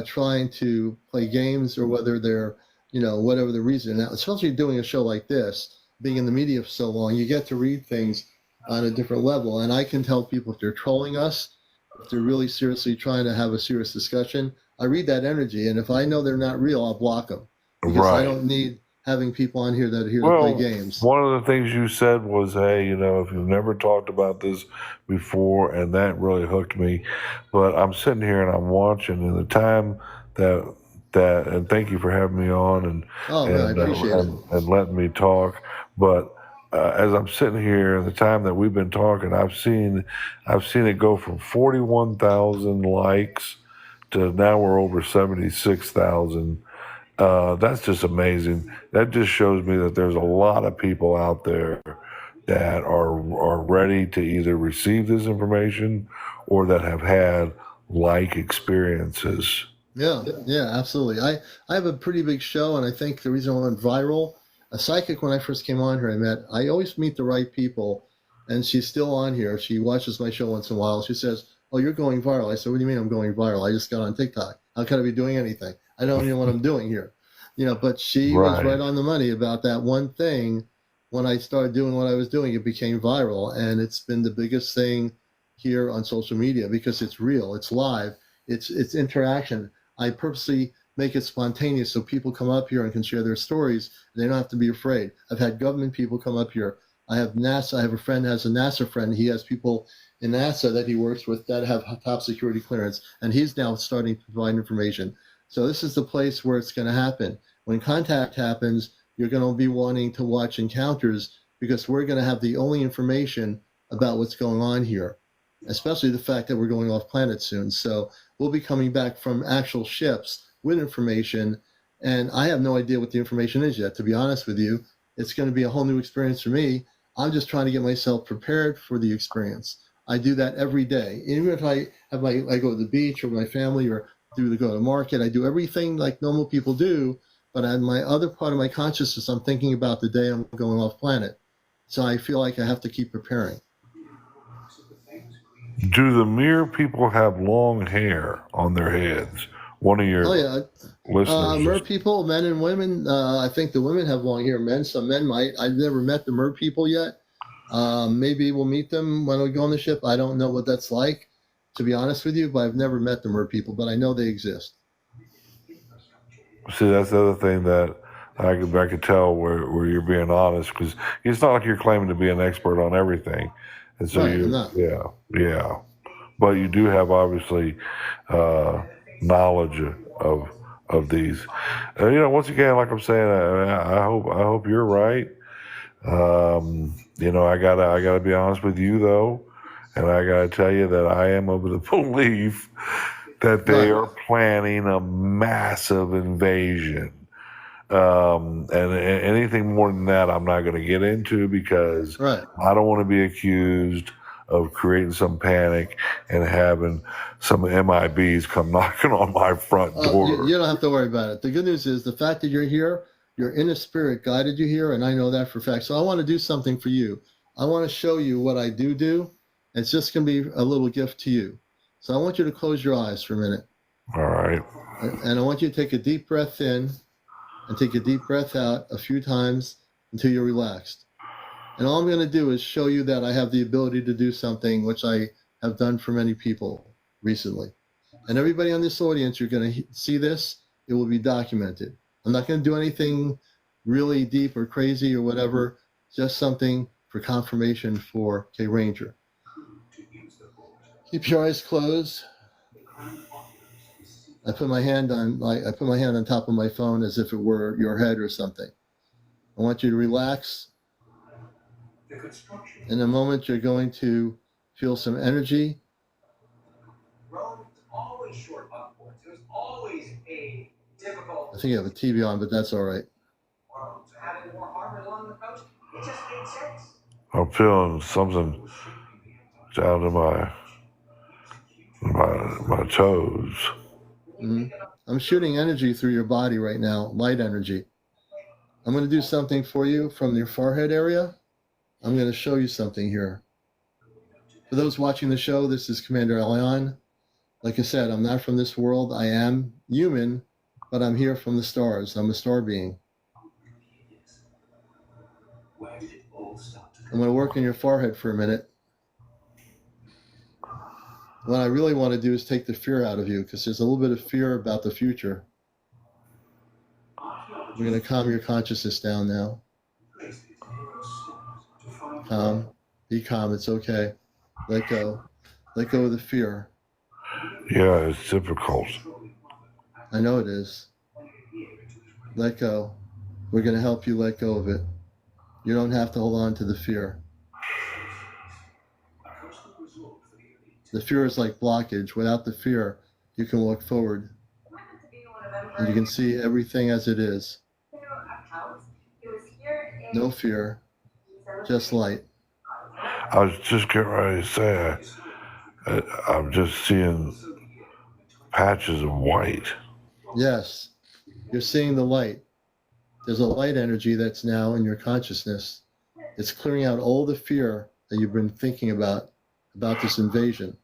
trying to play games or whether they're, whatever the reason. Now, especially doing a show like this, being in the media for so long, you get to read things on a different level. And I can tell people if they're trolling us, if they're really seriously trying to have a serious discussion. I read that energy, and if I know they're not real, I'll block them. Because I don't need having people on here that are here to play games. One of the things you said was, hey, if you've never talked about this before, and that really hooked me. But I'm sitting here and I'm watching, and the time that and thank you for having me on and I appreciate it. And letting me talk. But as I'm sitting here, the time that we've been talking, I've seen it go from 41,000 likes to now we're over 76,000. That's just amazing. That just shows me that there's a lot of people out there that are ready to either receive this information or that have had like experiences. Yeah, yeah, absolutely. I have a pretty big show, and I think the reason I went viral, a psychic when I first came on here, I always meet the right people, and she's still on here. She watches my show once in a while. She says, "Oh, you're going viral." I said, "What do you mean I'm going viral? I just got on TikTok. How can I be doing anything? I don't even know what I'm doing here." But she was Right. right on the money about that one thing. When I started doing what I was doing, it became viral, and it's been the biggest thing here on social media because it's real, it's live, it's interaction. I purposely make it spontaneous so people come up here and can share their stories. And they don't have to be afraid. I've had government people come up here. I have NASA. I have a friend has a NASA friend. He has people in NASA that he works with that have top security clearance, and he's now starting to provide information. So this is the place where it's going to happen. When contact happens, you're going to be wanting to watch encounters because we're going to have the only information about what's going on here, especially the fact that we're going off planet soon. So we'll be coming back from actual ships with information, and I have no idea what the information is yet, to be honest with you. It's going to be a whole new experience for me. I'm just trying to get myself prepared for the experience. I do that every day. Even if I go to the beach or with my family or go to the market, I do everything like normal people do, but on my other part of my consciousness, I'm thinking about the day I'm going off planet. So I feel like I have to keep preparing. Do the mirror people have long hair on their heads? One of your Oh yeah, listeners mer just people, men and women. I think the women have long hair. Some men might. I've never met the mer people yet. Maybe we'll meet them when we go on the ship. I don't know what that's like, to be honest with you. But I've never met the mer people, but I know they exist. see. That's the other thing that I could tell where you're being honest, because it's not like you're claiming to be an expert on everything, and so Right, I'm not. yeah. But you do have obviously knowledge of these. Once again, like I'm saying, I hope you're right. I gotta be honest with you though, and I gotta tell you that I am of the belief that they Right, are planning a massive invasion. And anything more than that, I'm not going to get into because right. I don't want to be accused of creating some panic and having some MIBs come knocking on my front door. You don't have to worry about it. The good news is the fact that you're here, your inner spirit guided you here, and I know that for a fact. So I want to do something for you. I want to show you what I do. It's just going to be a little gift to you. So I want you to close your eyes for a minute. All right. And I want you to take a deep breath in and take a deep breath out a few times until you're relaxed. And all I'm going to do is show you that I have the ability to do something which I have done for many people recently. And everybody on this audience, you're going to see this. It will be documented. I'm not going to do anything really deep or crazy or whatever, just something for confirmation for K Ranger. Keep your eyes closed. I put my hand on top of my phone as if it were your head or something. I want you to relax. In a moment, you're going to feel some energy. I think you have a TV on, but that's all right. I'm feeling something down to my toes. Mm-hmm. I'm shooting energy through your body right now, light energy. I'm going to do something for you from your forehead area. I'm going to show you something here. For those watching the show, this is CmdrAleon. Like I said, I'm not from this world. I am human, but I'm here from the stars. I'm a star being. I'm going to work on your forehead for a minute. What I really want to do is take the fear out of you because there's a little bit of fear about the future. We're going to calm your consciousness down now. Calm. Be calm. It's okay. Let go. Let go of the fear. Yeah, it's difficult. I know it is. Let go. We're going to help you let go of it. You don't have to hold on to the fear. The fear is like blockage. Without the fear, you can walk forward and you can see everything as it is. No fear, just light. I was just getting ready to say, I'm just seeing patches of white. Yes, you're seeing the light. There's a light energy that's now in your consciousness. It's clearing out all the fear that you've been thinking about this invasion.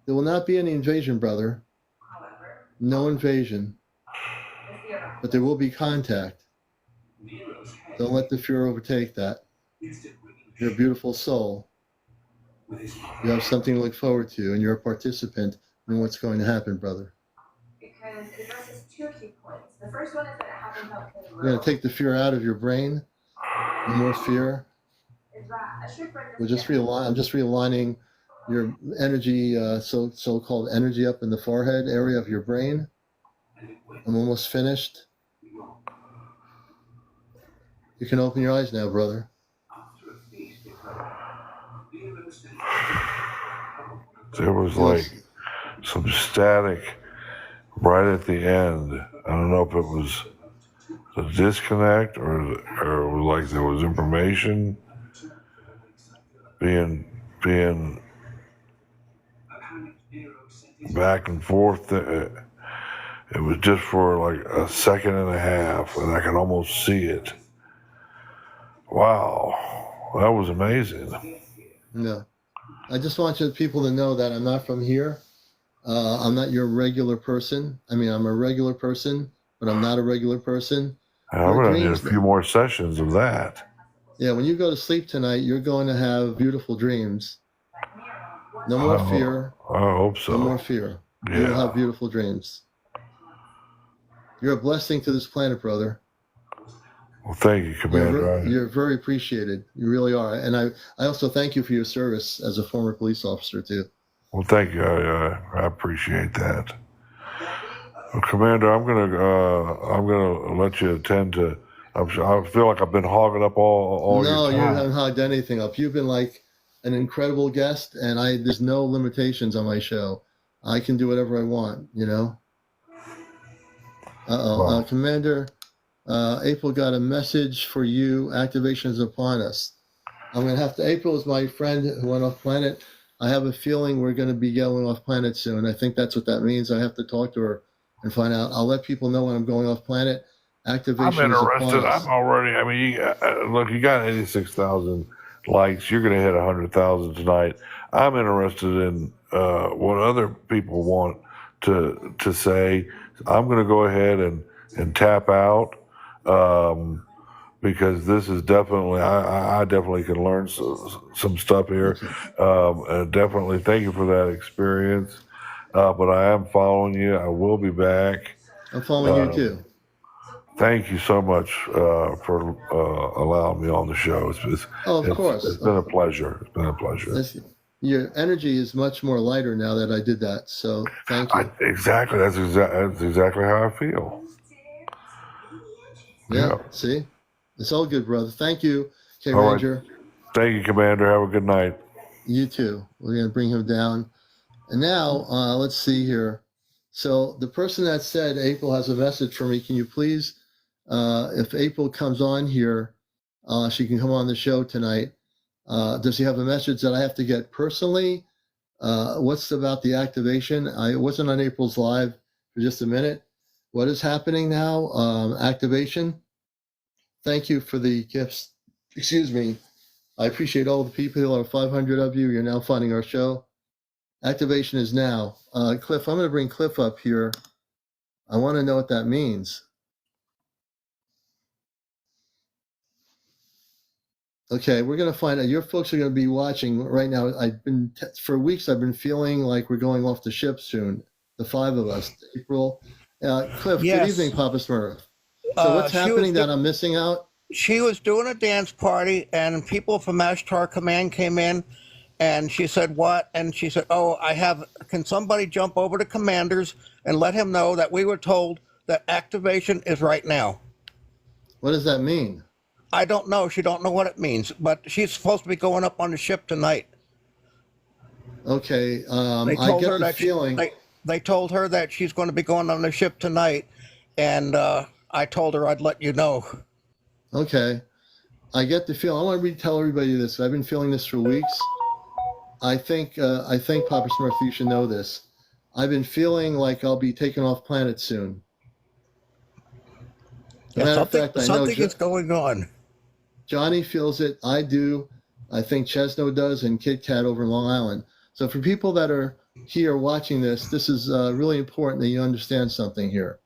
There will not be any invasion, brother. No invasion. But there will be contact. Don't let the fear overtake that. You're a beautiful soul. You have something to look forward to, and you're a participant in what's going to happen, brother. Because it addresses two key points. The first one is that it happens out in the You're going to take the fear out of your brain. No more fear. I'm just realigning your energy, so-called energy up in the forehead area of your brain. I'm almost finished. You can open your eyes now, brother. There was like some static right at the end. I don't know if it was a disconnect or like there was information being back and forth. It was just for like a second and a half, and I could almost see it. Wow, that was amazing. No. I just want you people to know that I'm not from here. I'm not your regular person. I mean, I'm a regular person, but I'm not a regular person. I'm going to need a few more sessions of that. Yeah, when you go to sleep tonight, you're going to have beautiful dreams. No more fear. I hope so. No more fear. Yeah. You'll have beautiful dreams. You're a blessing to this planet, brother. Well, thank you, Commander. You're very appreciated. You really are. And I also thank you for your service as a former police officer, too. Well, thank you. I appreciate that. Well, Commander, I'm gonna let you attend to. I feel like I've been hogging up all your time. No, you haven't hogged anything up. You've been like an incredible guest, and there's no limitations on my show. I can do whatever I want, you know? Wow. Commander, April got a message for you. Activation is upon us. I'm going to have to. April is my friend who went off planet. I have a feeling we're going to be going off planet soon. I think that's what that means. I have to talk to her and find out. I'll let people know when I'm going off planet. Activation I'm interested. is upon us. I'm already. I mean, look, you got 86,000 likes. You're going to hit 100,000 tonight. I'm interested in what other people want to say. I'm going to go ahead and tap out because this is definitely. I definitely can learn some stuff here. And definitely thank you for that experience. But I am following you. I will be back. I'm following you too. Thank you so much for allowing me on the show. Of course. It's been a pleasure. It's been a pleasure. Your energy is much more lighter now that I did that. So thank you. Exactly. That's exactly how I feel. Yeah. See? It's all good, brother. Thank you, K All Ranger. right. Thank you, Commander. Have a good night. You too. We're going to bring him down. And now, let's see here. So the person that said April has a message for me, can you please, if April comes on here, she can come on the show tonight. Does she have a message that I have to get personally? What's about the activation? I wasn't on April's live for just a minute. What is happening now? Activation. Thank you for the gifts. Excuse me. I appreciate all the people. There are 500 of you. You're now finding our show. Activation is now. Cliff, I'm going to bring Cliff up here. I want to know what that means. Okay, we're going to find out. Your folks are going to be watching right now. For weeks, I've been feeling like we're going off the ship soon. The five of us. April. Cliff, Yes. Good evening, Papasmerf. So what's happening that I'm missing out? She was doing a dance party, and people from Ashtar Command came in, and she said, what? And she said, can somebody jump over to Commanders and let him know that we were told that activation is right now? What does that mean? I don't know. She don't know what it means, but she's supposed to be going up on the ship tonight. Okay, They I told get her the that feeling. they told her that she's going to be going on the ship tonight, and I told her I'd let you know. Okay, I get the feeling. I want to tell everybody this. I've been feeling this for weeks. I think Papa Smurf, you should know this. I've been feeling like I'll be taken off planet soon. As a Yeah, matter of fact, I know something is going on. Johnny feels it. I do. I think Chesno does, and Kit Kat over in Long Island. So for people that are here watching this, this is really important that you understand something here.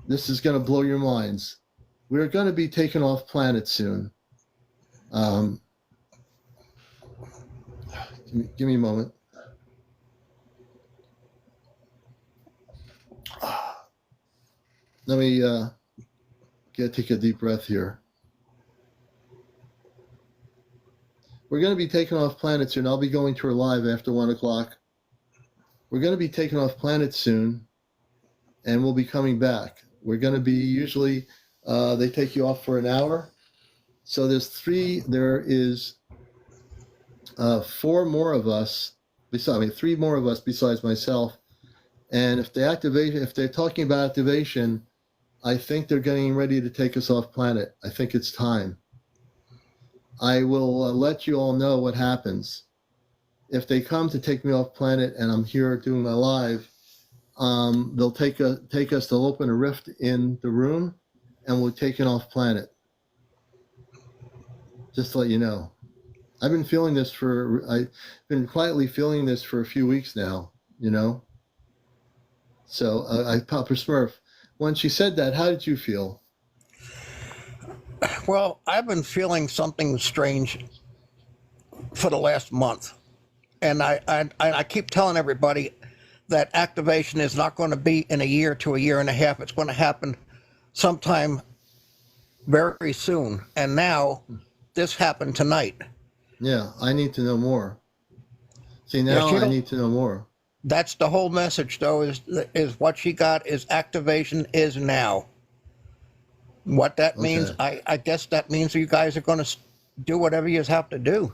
This is going to blow your minds. We're going to be taken off planet soon. Give me a moment. Let me take a deep breath here. We're going to be taken off planet soon. I'll be going to her live after 1 o'clock. We're going to be taken off planet soon, and we'll be coming back. We're going to be usually, they take you off for an hour. So there is 4 more of us, three more of us besides myself. And if they're talking about activation, I think they're getting ready to take us off planet. I think it's time. I will let you all know what happens. If they come to take me off planet and I'm here doing my live, they'll take us, they'll open a rift in the room and we'll take it off planet. Just to let you know. I've been quietly feeling this for a few weeks now, you know? So Papa Smurf, when she said that, how did you feel? Well, I've been feeling something strange for the last month, and I keep telling everybody that activation is not going to be in a year to a year and a half. It's going to happen sometime very soon. And now this happened tonight. Yeah, I need to know more. See, now I need to know more. That's the whole message, though, is what she got is activation is now. What that means, I guess that means you guys are going to do whatever you have to do.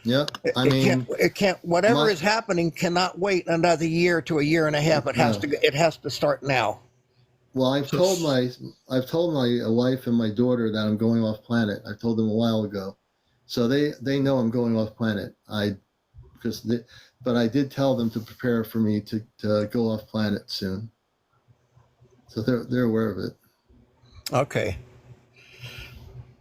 Yeah, it can't. Whatever is happening cannot wait another year to a year and a half. It has to start now. Well, I've told my wife and my daughter that I'm going off planet. I told them a while ago, so they know I'm going off planet. But I did tell them to prepare for me to go off planet soon. So they're aware of it. Okay.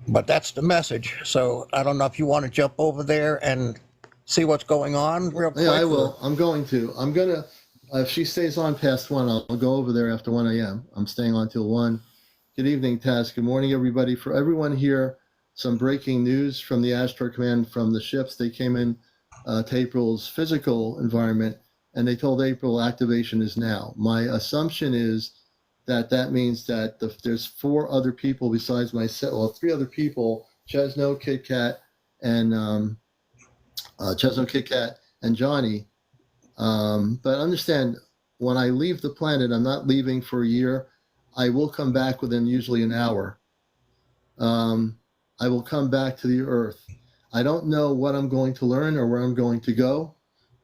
But that's the message. So I don't know if you want to jump over there and see what's going on real quick. Yeah, I will. I'm going to. If she stays on past 1, I'll go over there after 1 a.m. I'm staying on till 1. Good evening, Taz. Good morning, everybody. For everyone here, some breaking news from the Astro Command from the ships. They came in to April's physical environment, and they told April activation is now. My assumption is that means that there's 4 other people besides myself, well, 3 other people, Chesno, Kit Kat, and Johnny. But understand, when I leave the planet, I'm not leaving for a year. I will come back within usually an hour. I will come back to the Earth. I don't know what I'm going to learn or where I'm going to go,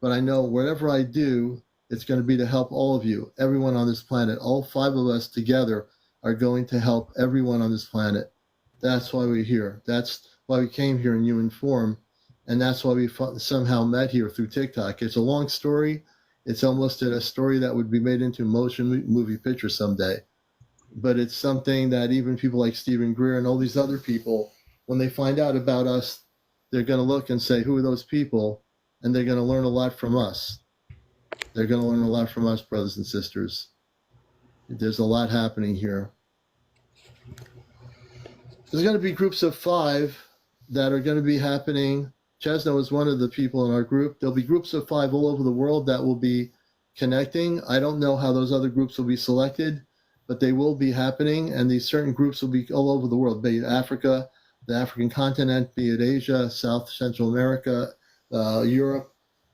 but I know whatever I do, it's going to be to help all of you, everyone on this planet. All 5 of us together are going to help everyone on this planet. That's why we're here. That's why we came here in human form, and that's why we somehow met here through TikTok. It's a long story. It's almost a story that would be made into a motion movie picture someday. But it's something that even people like Stephen Greer and all these other people, when they find out about us, they're going to look and say, who are those people? And they're going to learn a lot from us. They're going to learn a lot from us, brothers and sisters. There's a lot happening here. There's going to be groups of 5 that are going to be happening. Chesno is one of the people in our group. There'll be groups of 5 all over the world that will be connecting. I don't know how those other groups will be selected, but they will be happening. And these certain groups will be all over the world, be it Africa, the African continent, be it Asia, South Central America, Europe.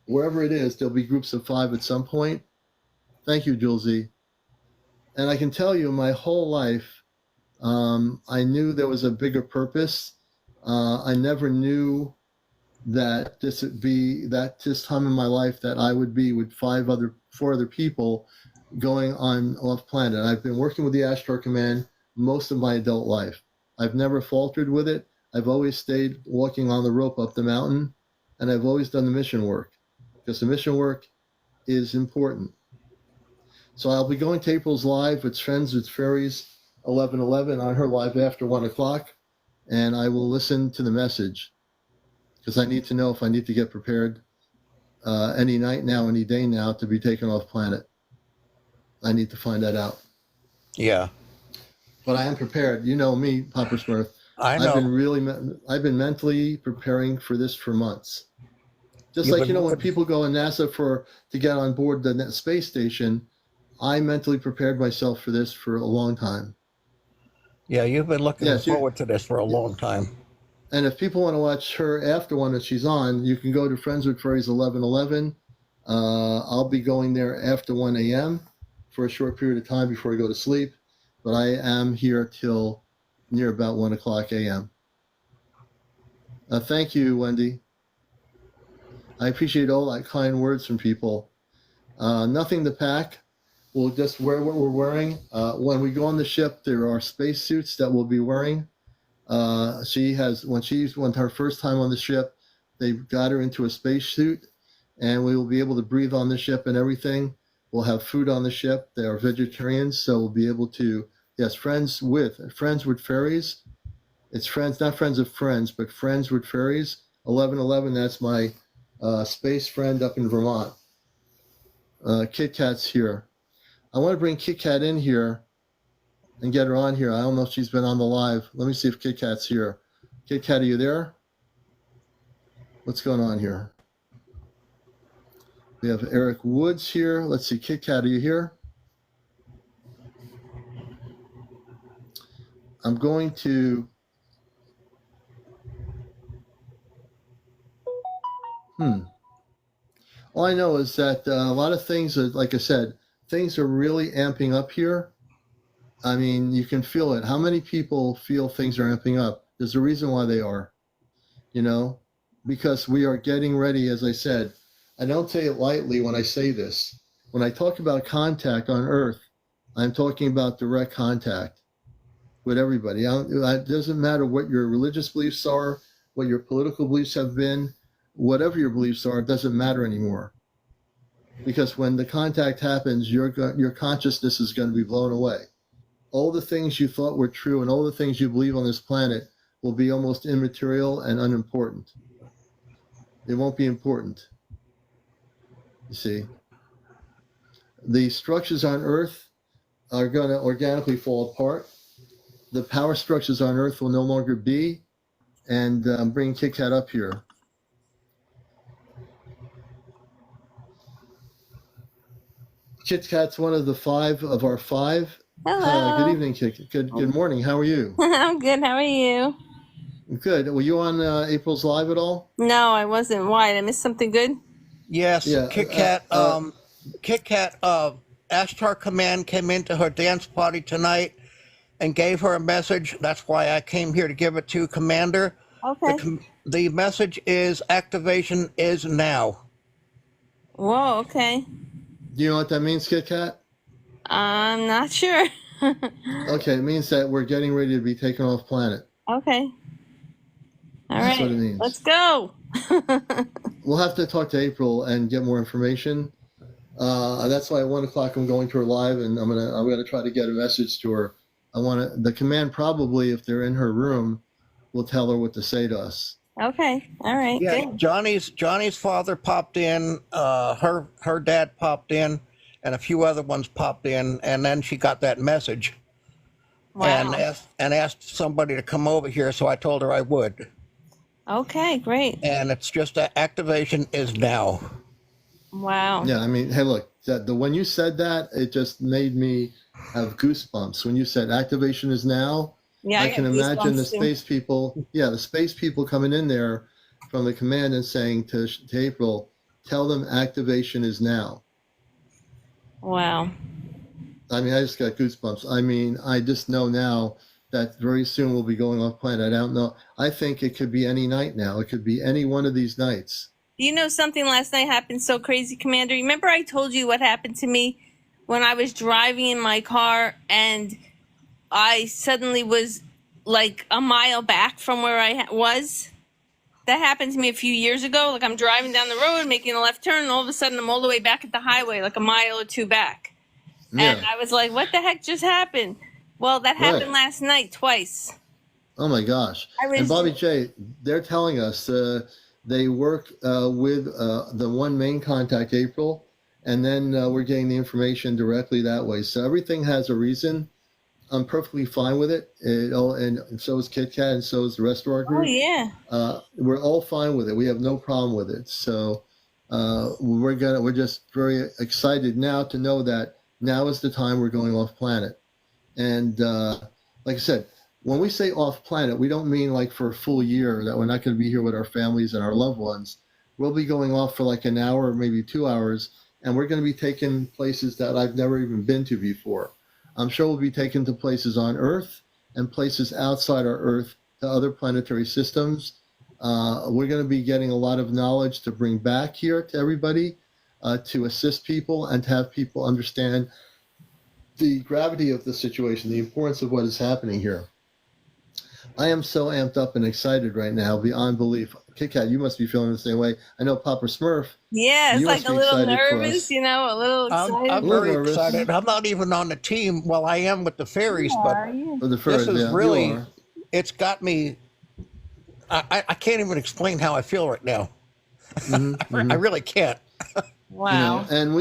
Wherever it is, there'll be groups of 5 at some point. Thank you, Julesy. And I can tell you, my whole life, I knew there was a bigger purpose. I never knew that this would be this time in my life that I would be with four other people going on off planet. I've been working with the Ashtar Command most of my adult life. I've never faltered with it. I've always stayed walking on the rope up the mountain, and I've always done the mission work because the mission work is important. So I'll be going to April's live with Friends with Fairies 11:11 on her live after 1 o'clock, and I will listen to the message because I need to know if I need to get prepared any night now, any day now to be taken off planet. I need to find that out. Yeah. But I am prepared. You know me, Papasmerf. I know. I've been mentally preparing for this for months. Just You've like, been when people go in NASA to get on board the space station, I mentally prepared myself for this for a long time. Yeah, you've been looking forward to this for a long time. And if people want to watch her after one that she's on, you can go to Friends with Fairies 11:11. I'll be going there after 1 a.m. for a short period of time before I go to sleep. But I am here till near about 1 o'clock a.m. Thank you, Wendy. I appreciate all that kind words from people. Nothing to pack. We'll just wear what we're wearing. When we go on the ship, there are space suits that we'll be wearing. When her first time on the ship, they got her into a space suit, and we will be able to breathe on the ship and everything. We'll have food on the ship. They are vegetarians, so we'll be able to, friends with fairies. It's friends, not friends of friends, but friends with fairies. 11:11, that's my space friend up in Vermont. Kit Kat's here. I want to bring Kit Kat in here and get her on here. I don't know if she's been on the live. Let me see if Kit Kat's here. Kit Kat, are you there? What's going on here? We have Eric Woods here. Let's see, Kit Kat, are you here? I'm going to... All I know is that a lot of things are, like I said, things are really amping up here. I mean, you can feel it. How many people feel things are amping up? There's a reason why they are, because we are getting ready, as I said. I don't say it lightly when I say this. When I talk about contact on Earth, I'm talking about direct contact with everybody. It doesn't matter what your religious beliefs are, what your political beliefs have been, whatever your beliefs are, it doesn't matter anymore. Because when the contact happens, your consciousness is going to be blown away. All the things you thought were true and all the things you believe on this planet will be almost immaterial and unimportant. It won't be important. You see, the structures on Earth are going to organically fall apart. The power structures on Earth will no longer be. And I'm bringing Kit Kat up here. Kit Kat's one of the five of our five. Hello. Good evening, Kit. Good morning. How are you? I'm good. How are you? Good. Were you on April's live at all? No, I wasn't. Why? Did I miss something good? Yes, Yeah, Kit Kat. Kit Kat. Ashtar Command came into her dance party tonight and gave her a message. That's why I came here to give it to Commander. Okay. The message is activation is now. Whoa, okay. Do you know what that means, Kit Kat? I'm not sure. Okay, it means that we're getting ready to be taken off planet. Okay. All That's right. what it means. Let's go. We'll have to talk to April and get more information. That's why at 1 o'clock I'm going to her live, and I'm gonna try to get a message to her. The command probably, if they're in her room, will tell her what to say to us. Okay. All right. Yeah, Good. Johnny's father popped in, her dad popped in, and a few other ones popped in, and then she got that message. Wow. And asked somebody to come over here, so I told her I would. Okay, great. And it's just that activation is now. Wow. Yeah, I mean, hey, look, when you said that, it just made me have goosebumps. When you said activation is now, Yeah, I can got imagine the goosebumps, too. space people coming in there from the command and saying to April, tell them activation is now. Wow. I mean, I just got goosebumps. I mean, I just know now that very soon we'll be going off planet. I don't know. I think it could be any night now. It could be any one of these nights. You know, something last night happened so crazy, Commander. Remember I told you what happened to me when I was driving in my car and I suddenly was like a mile back from where I was? That happened to me a few years ago. Like I'm driving down the road, making a left turn, and all of a sudden I'm all the way back at the highway, like a mile or two back. Yeah. And I was like, what the heck just happened? Well, that happened last night twice. Oh my gosh. And Bobby J, they're telling us they work with the one main contact, April, and then we're getting the information directly that way. So everything has a reason. I'm perfectly fine with it. And so is Kit Kat, and so is the rest of our group. Oh, yeah. We're all fine with it. We have no problem with it. So we're just very excited now to know that now is the time we're going off planet. And like I said, when we say off planet, we don't mean like for a full year that we're not going to be here with our families and our loved ones. We'll be going off for like an hour or maybe 2 hours, and we're going to be taking places that I've never even been to before. I'm sure we'll be taken to places on Earth and places outside our Earth to other planetary systems. We're going to be getting a lot of knowledge to bring back here to everybody, to assist people and to have people understand the gravity of the situation, the importance of what is happening here. I am so amped up and excited right now, beyond belief. Kit Kat, you must be feeling the same way. I know Papasmerf. Yeah, it's you like must a be little excited for nervous, us. you know, a little excited. I'm A little very nervous. excited. I'm not even on the team. Well, I am with the fairies, but For the first, this is yeah, you really, are. it's got me, I can't even explain how I feel right now. I really can't. Wow. And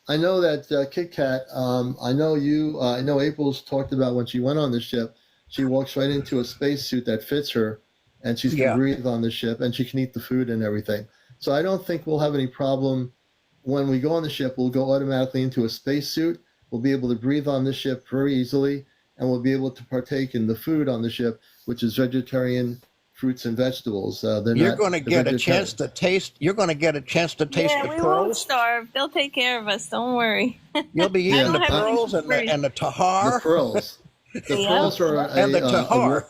I know that Kit Kat, I know April's talked about when she went on the ship, she walks right into a spacesuit that fits her, and she's going to breathe on the ship, and she can eat the food and everything. So I don't think we'll have any problem when we go on the ship. We'll go automatically into a spacesuit. We'll be able to breathe on the ship very easily, and we'll be able to partake in the food on the ship, which is vegetarian fruits and vegetables. You're going to get a chance to taste. You're going to get a chance to taste Yeah, the we won't pearls. starve. They'll take care of us. Don't worry. You'll be Yeah. eating the I don't have pearls and any the The tahar. pearls. The Yeah. pearls are And the tahar.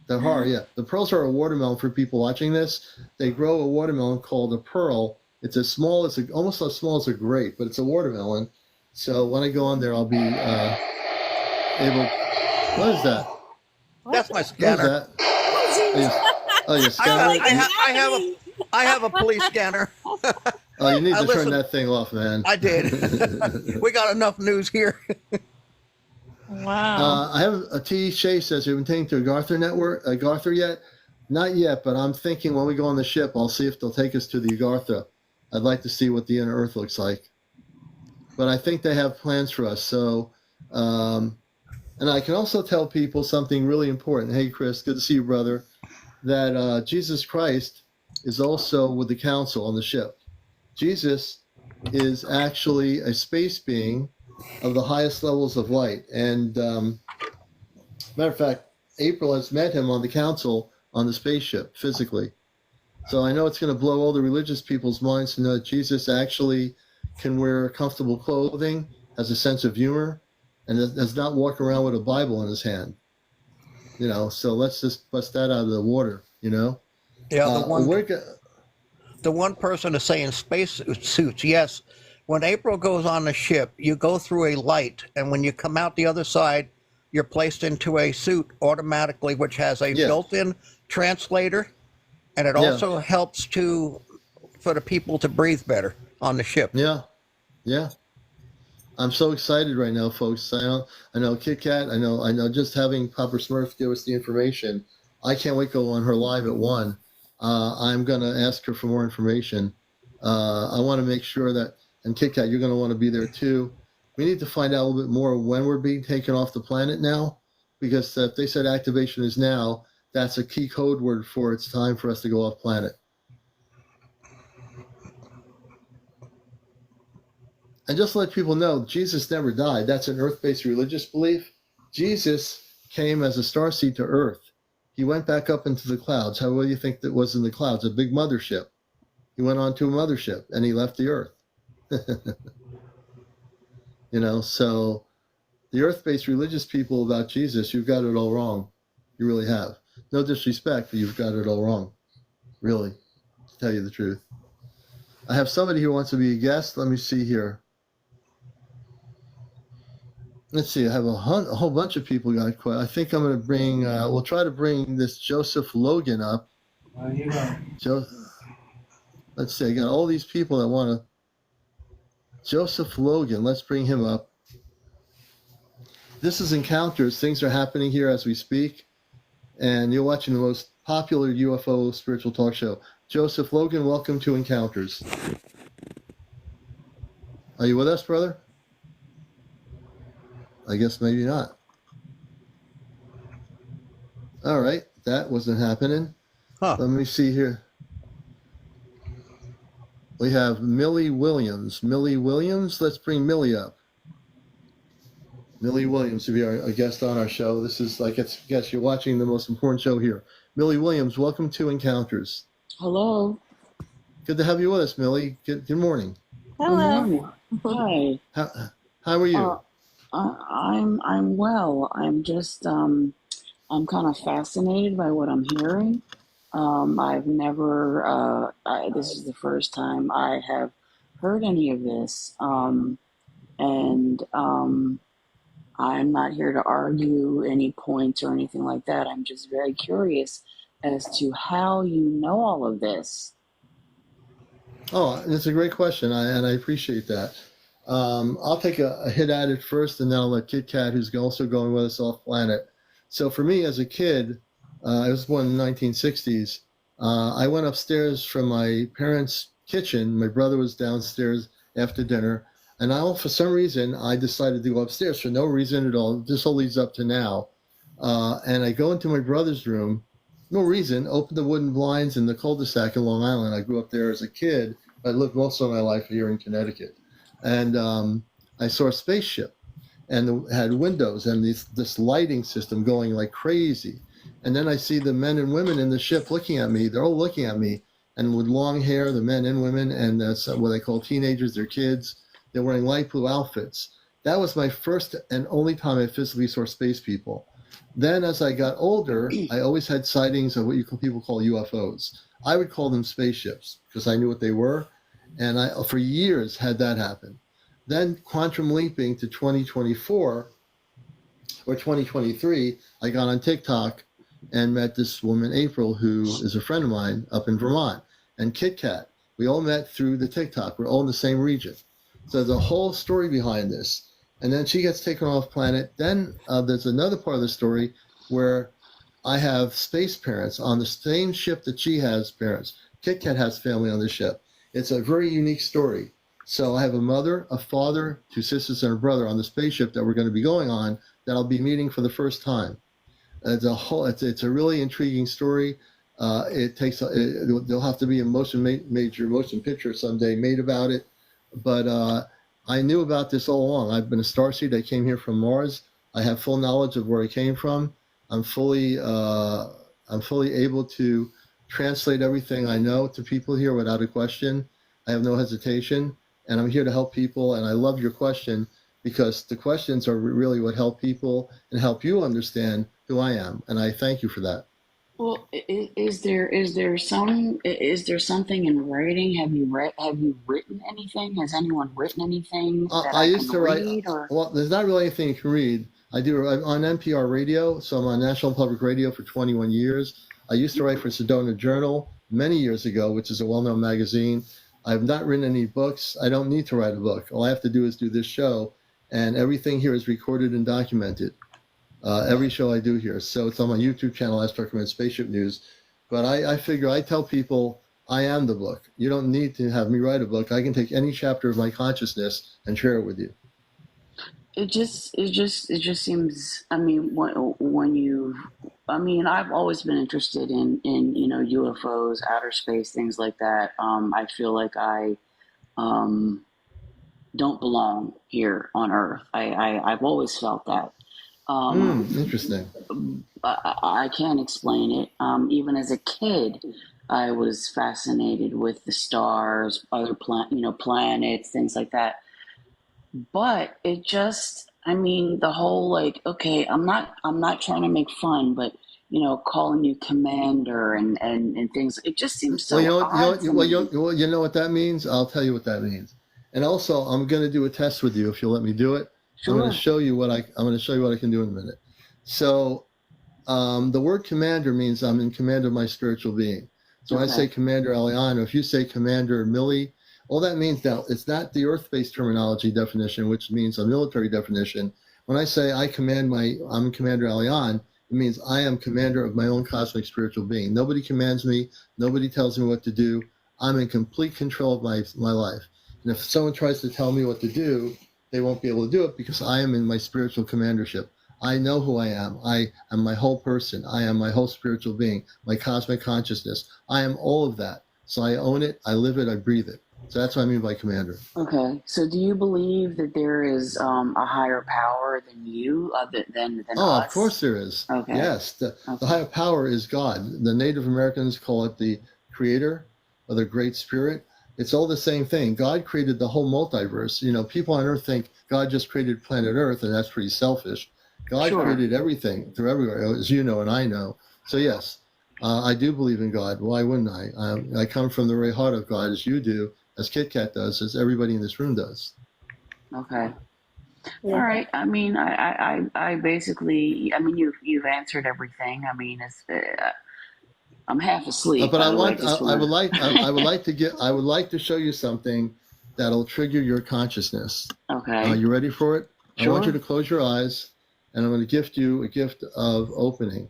The pearls are a watermelon for people watching this. They grow a watermelon called a pearl. It's almost as small as a grape, but it's a watermelon. So when I go on there, I'll be able. What is that? That's my What is scanner. that? Oh, you scanner. I have a police scanner. Oh, you need to Listen, turn that thing off, man. I did. We got enough news here. Wow. I have a T. Shea says, "Have you been taken to a Agartha yet?" Not yet, but I'm thinking when we go on the ship, I'll see if they'll take us to the Agartha. I'd like to see what the inner Earth looks like. But I think they have plans for us. So, and I can also tell people something really important. Hey, Chris, good to see you, brother. That Jesus Christ is also with the council on the ship. Jesus is actually a space being of the highest levels of light. And matter of fact, April has met him on the council on the spaceship physically. So I know it's going to blow all the religious people's minds to know that Jesus actually can wear comfortable clothing, has a sense of humor, and does not walk around with a Bible in his hand. So let's just bust that out of the water, Yeah, the one person is saying space suits. Yes, when April goes on the ship, you go through a light, and when you come out the other side, you're placed into a suit automatically, which has a built-in translator, and it also helps for the people to breathe better on the ship. Yeah. I'm so excited right now, folks. I know Kit Kat. I know. Just having Papasmerf give us the information, I can't wait to go on her live at 1. I'm going to ask her for more information. I want to make sure that, and Kit Kat, you're going to want to be there too. We need to find out a little bit more when we're being taken off the planet now, because if they said activation is now, that's a key code word for it's time for us to go off planet. And just to let people know, Jesus never died. That's an Earth-based religious belief. Jesus came as a starseed to Earth. He went back up into the clouds. What do you think that was in the clouds? A big mothership. He went on to a mothership, and he left the Earth. So the Earth-based religious people about Jesus, you've got it all wrong. You really have. No disrespect, but you've got it all wrong. Really, to tell you the truth. I have somebody who wants to be a guest. Let me see here. Let's see. I have a whole bunch of people got quite. I think I'm going to bring. We'll try to bring this Joseph Logan up. Let's see. I got all these people that want to. Joseph Logan. Let's bring him up. This is Encounters. Things are happening here as we speak, and you're watching the most popular UFO spiritual talk show. Joseph Logan, welcome to Encounters. Are you with us, brother? I guess maybe not. All right, that wasn't happening. Huh. Let me see here. We have Millie Williams. Millie Williams, let's bring Millie up. Millie Williams to be a guest on our show. This is like, I guess you're watching the most important show here. Millie Williams, welcome to Encounters. Hello. Good to have you with us, Millie. Good morning. Hello. Hi. How are you? I'm well. I'm just I'm kind of fascinated by what I'm hearing. I've never this is the first time I have heard any of this. And I'm not here to argue any points or anything like that. I'm just very curious as to how you know all of this. Oh, that's a great question, and I appreciate that. I'll take a hit at it first, and then I'll let Kit Kat, who's also going with us off planet. So for me, as a kid, I was born in the 1960s. I went upstairs from my parents' kitchen. My brother was downstairs after dinner, and for some reason, I decided to go upstairs for no reason at all. This all leads up to now. And I go into my brother's room, no reason, open the wooden blinds in the cul-de-sac in Long Island. I grew up there as a kid. I lived most of my life here in Connecticut. And I saw a spaceship, and it had windows and this lighting system going like crazy. And then I see the men and women in the ship looking at me. They're all looking at me, and with long hair, the men and women, and that's what they call teenagers, they're kids. They're wearing light blue outfits. That was my first and only time I physically saw space people. Then as I got older, I always had sightings of what people call UFOs. I would call them spaceships because I knew what they were. And I, for years, had that happen. Then quantum leaping to 2024 or 2023, I got on TikTok and met this woman, April, who is a friend of mine up in Vermont, and Kit Kat. We all met through the TikTok. We're all in the same region. So there's a whole story behind this. And then she gets taken off planet. Then there's another part of the story where I have space parents on the same ship that she has parents. Kit Kat has family on the ship. It's a very unique story. So I have a mother, a father, 2 sisters, and a brother on the spaceship that we're going to be going on that I'll be meeting for the first time. It's a really intriguing story. There'll have to be a major motion picture someday made about it. But I knew about this all along. I've been a starseed. I came here from Mars. I have full knowledge of where I came from. I'm fully able to translate everything I know to people here without a question. I have no hesitation, and I'm here to help people. And I love your question because the questions are really what help people and help you understand who I am. And I thank you for that. Well, is there something in writing? Have you written anything? Has anyone written anything that I I used can to write. read? Or Well, there's not really anything you can read. I'm on NPR radio, so I'm on National Public Radio for 21 years. I used to write for Sedona Journal many years ago, which is a well-known magazine. I've not written any books. I don't need to write a book. All I have to do is do this show, and everything here is recorded and documented. Every show I do here. So it's on my YouTube channel, Astro Command Spaceship News. But I figure I tell people I am the book. You don't need to have me write a book. I can take any chapter of my consciousness and share it with you. it just seems. I mean, I've always been interested in UFOs, outer space, things like that. I feel like I don't belong here on Earth. I've always felt that. Interesting. I can't explain it. Even as a kid, I was fascinated with the stars, other planets, things like that. But it just, the whole okay, I'm not trying to make fun, but calling you commander and things. It just seems Well, so odd to me. you know what that means? I'll tell you what that means. And also, I'm going to do a test with you if you'll let me do it. I'm going to Sure. show you what I can do in a minute. So, the word commander means I'm in command of my spiritual being. So when I say Okay. CmdrAleon, or if you say Commander Millie, all that means now, it's not the Earth-based terminology definition, which means a military definition. When I say I'm CmdrAleon, it means I am commander of my own cosmic spiritual being. Nobody commands me. Nobody tells me what to do. I'm in complete control of my life. And if someone tries to tell me what to do, they won't be able to do it because I am in my spiritual commandership. I know who I am. I am my whole person. I am my whole spiritual being, my cosmic consciousness. I am all of that. So I own it, I live it, I breathe it. So that's what I mean by commander. Okay. So do you believe that there is a higher power than you, than Oh, of us? course there is. Okay. Yes, the Okay. higher power is God. The Native Americans call it the creator or the great spirit. It's all the same thing. God created the whole multiverse. People on Earth think God just created planet Earth, and that's pretty selfish. God Sure. created everything through everywhere, as you know and I know. So yes, I do believe in God. Why wouldn't I? I come from the very heart of God, as you do, as Kit Kat does, as everybody in this room does. Okay. Yeah. All right. I mean, I basically, I mean, you've answered everything. I mean, I'm half asleep, But by I the way. want, Just I would want like, I would like to I would like to show you something that'll trigger your consciousness. Okay. You ready for it? I want you Sure. to close your eyes, and I'm going to gift you a gift of opening.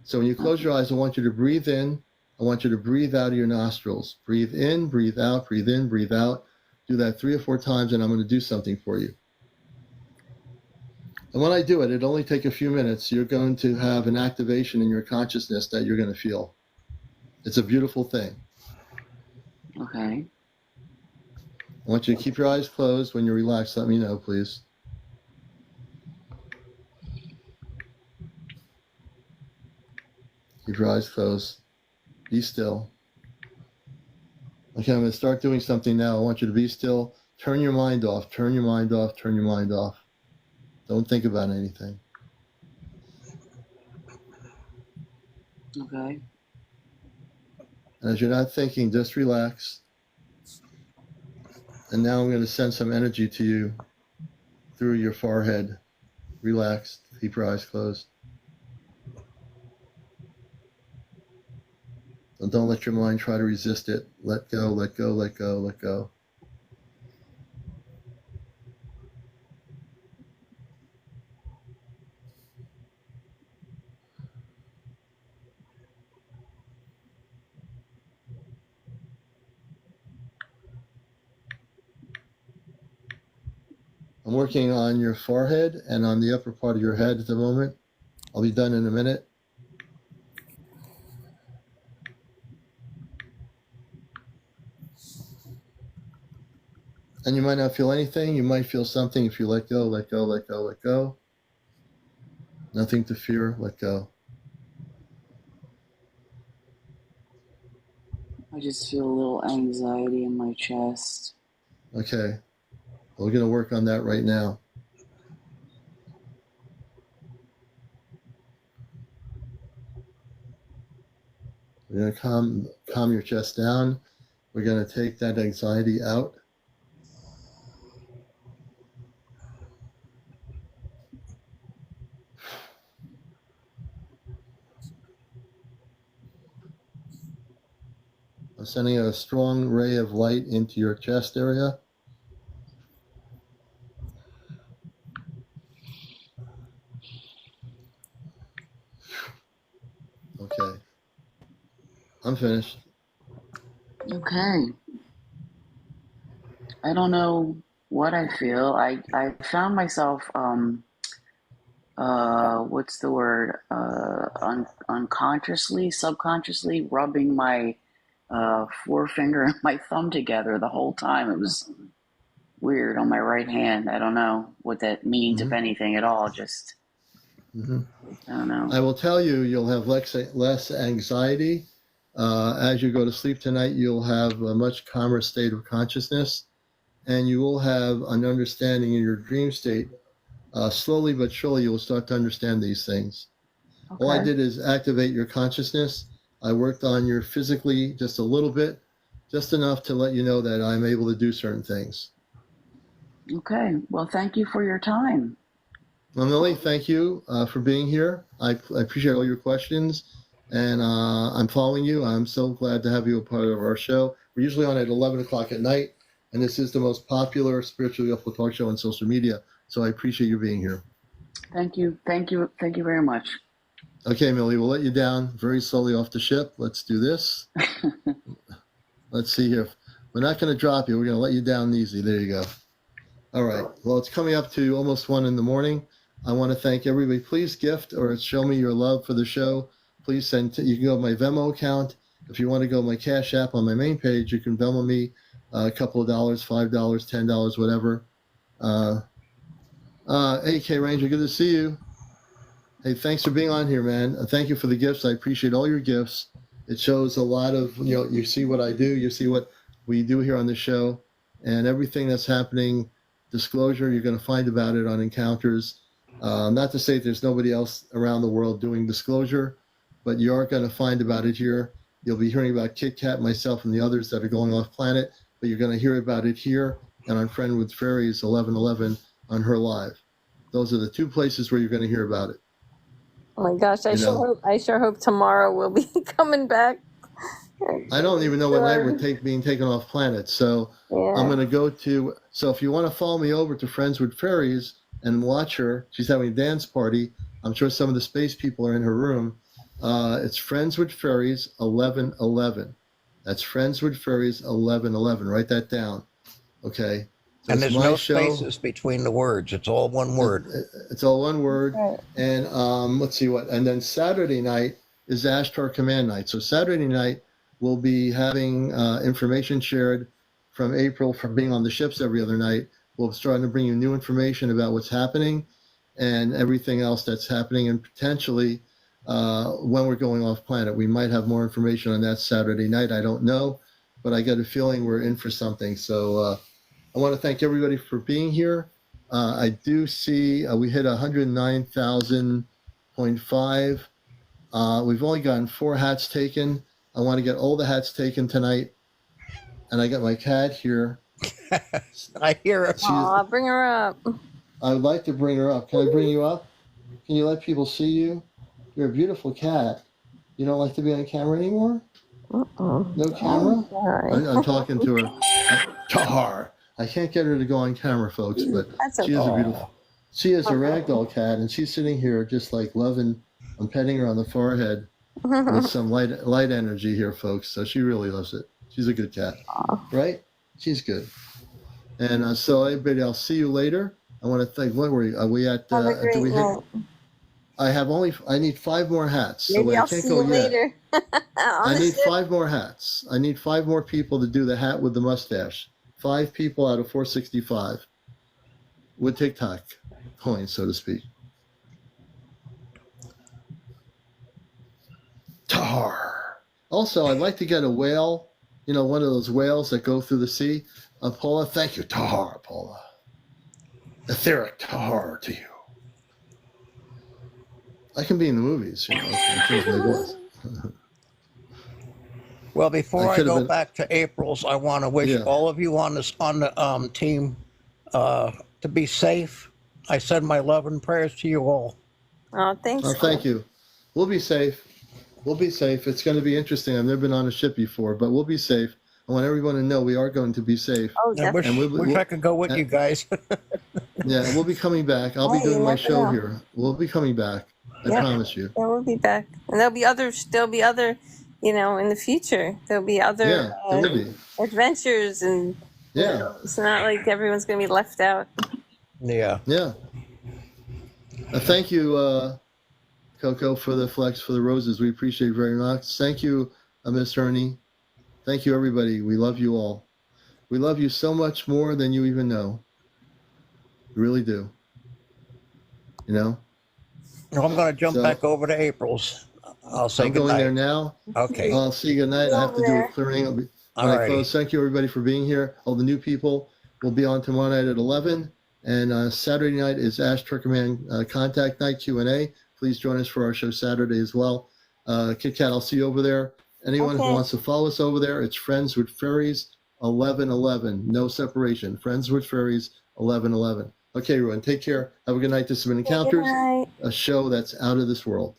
So when you close your eyes, I want you to breathe in. I want you to breathe out of your nostrils. Breathe in, breathe out, breathe in, breathe out. Do that 3 or 4 times, and I'm going to do something for you. And when I do it, it'll only take a few minutes. You're going to have an activation in your consciousness that you're going to feel. It's a beautiful thing. Okay. I want you to keep your eyes closed. When you're relaxed, let me know, please. Keep your eyes closed. Be still. Okay, I'm going to start doing something now. I want you to be still. Turn your mind off. Turn your mind off. Turn your mind off. Don't think about anything. Okay. And as you're not thinking, just relax. And now I'm going to send some energy to you through your forehead. Relax. Keep your eyes closed. And don't let your mind try to resist it. Let go, let go, let go, let go. I'm working on your forehead and on the upper part of your head at the moment. I'll be done in a minute. And you might not feel anything. You might feel something if you let go, let go, let go, let go. Nothing to fear, let go. I just feel a little anxiety in my chest. Okay. We're going to work on that right now. We're going to calm your chest down. We're going to take that anxiety out. I'm sending a strong ray of light into your chest area. Okay. I'm finished. Okay. I don't know what I feel. I found myself what's the word? Unconsciously, subconsciously rubbing my forefinger and my thumb together the whole time. It was weird on my right hand. I don't know what that means, if anything at all. Just Mm-hmm. I don't know. I will tell you, you'll have less anxiety. As you go to sleep tonight, you'll have a much calmer state of consciousness, and you will have an understanding in your dream state. Slowly but surely, you will start to understand these things. All I Okay. did is activate your consciousness. I worked on your physically just a little bit, just enough to let you know that I'm able to do certain things. Okay. Well, thank you for your time. Well, Millie, thank you for being here. I appreciate all your questions, and I'm following you. I'm so glad to have you a part of our show. We're usually on at 11 o'clock at night, and this is the most popular spiritually upload talk show on social media. So I appreciate you being here. Thank you. Thank you. Thank you very much. Okay, Millie, we'll let you down very slowly off the ship. Let's do this. Let's see here. We're not going to drop you. We're going to let you down easy. There you go. All right. Well, it's coming up to almost 1 in the morning. I want to thank everybody. Please gift or show me your love for the show. Please send. You can go to my Venmo account. If you want to go to my Cash App on my main page, you can Venmo me a couple of dollars, $5, $10, whatever. AK Ranger, good to see you. Hey, thanks for being on here, man. Thank you for the gifts. I appreciate all your gifts. It shows a lot of, you see what I do, you see what we do here on the show, and everything that's happening, disclosure, you're going to find about it on Encounters. Not to say there's nobody else around the world doing disclosure, but you are going to find about it here. You'll be hearing about Kit Kat, myself, and the others that are going off planet, but you're going to hear about it here and on Friend with Fairies 1111 on her live. Those are the two places where you're going to hear about it. Oh my gosh, I You know. sure hope tomorrow we'll be coming back. I don't even know what night we're being taken off planet. So Yeah. I'm going to go to, so if you want to follow me over to Friends with Fairies and watch her, she's having a dance party. I'm sure some of the space people are in her room. It's Friends with Fairies 1111. That's Friends with Fairies 1111. Write that down. Okay. So And it's there's my no show. spaces between the words. It's all one word. It's all one word. Right. And let's see what. And then Saturday night is Ashtar Command Night. So Saturday night we'll be having information shared from April from being on the ships every other night. We'll start to bring you new information about what's happening and everything else that's happening, and potentially when we're going off planet. We might have more information on that Saturday night. I don't know, but I get a feeling we're in for something. So I want to thank everybody for being here. I do see we hit 109,000.5. We've only gotten 4 hats taken. I want to get all the hats taken tonight. And I got my cat here. I hear it. Aw, bring her up. I would like to bring her up. Can I bring you up? Can you let people see you? You're a beautiful cat. You don't like to be on camera anymore? No camera? Sorry. I'm talking to her. Tar. I can't get her to go on camera, folks, but That's she is a okay. beautiful. She is a ragdoll cat, and she's sitting here just like loving. I'm petting her on the forehead with some light energy here, folks. So she really loves it. She's a good cat, right? She's good. And so, everybody, I'll see you later. I want to thank. What were we? Are we at? Have a great do we hit? night. I need 5 more hats. So Maybe I I'll can't see go you yet. later. I need 5 more hats. I need 5 more people to do the hat with the mustache. 5 people out of 465 with TikTok coins, so to speak. Tar. Also, I'd like to get a whale, one of those whales that go through the sea. Paula, thank you. Tar, Paula. Etheric tar to you. I can be in the movies, I change my voice. Well, before I I could've go been- back to April's, I want to wish Yeah. all of you on the team to be safe. I send my love and prayers to you all. Oh, thanks. Oh, thank you. We'll be safe. We'll be safe. It's going to be interesting. I've never been on a ship before, but we'll be safe. I want everyone to know we are going to be safe. Oh, I wish, definitely. we'll- I could go with you guys. Yeah, we'll be coming back. I'll be Hey, doing you my never show know. here. We'll be coming back. I Yeah. promise you. Yeah, we'll be back. And there'll be other, in the future. There'll be other Yeah, there will be. adventures, and Yeah, it's not like everyone's going to be left out. Yeah. yeah. Thank you, Coco, for the flex, for the roses. We appreciate it very much. Thank you, Miss Ernie. Thank you, everybody. We love you all. We love you so much more than you even know. We really do. I'm going to jump So- back over to April's. I'll say I'm good going night. there now. Okay. I'll see you good night. I have to do a clearing. When I Alrighty. close, thank you everybody for being here. All the new people will be on tomorrow night at 11, and Saturday night is Ash Turkman Contact Night Q&A please join us for our show Saturday as well. Kit Kat, I'll see you over there. Anyone who Okay. wants to follow us over there, it's Friends with Furries 1111. No separation. Friends with Furries 1111. Okay, everyone, take care. Have a good night. This has been Good Encounters, night. a show that's out of this world.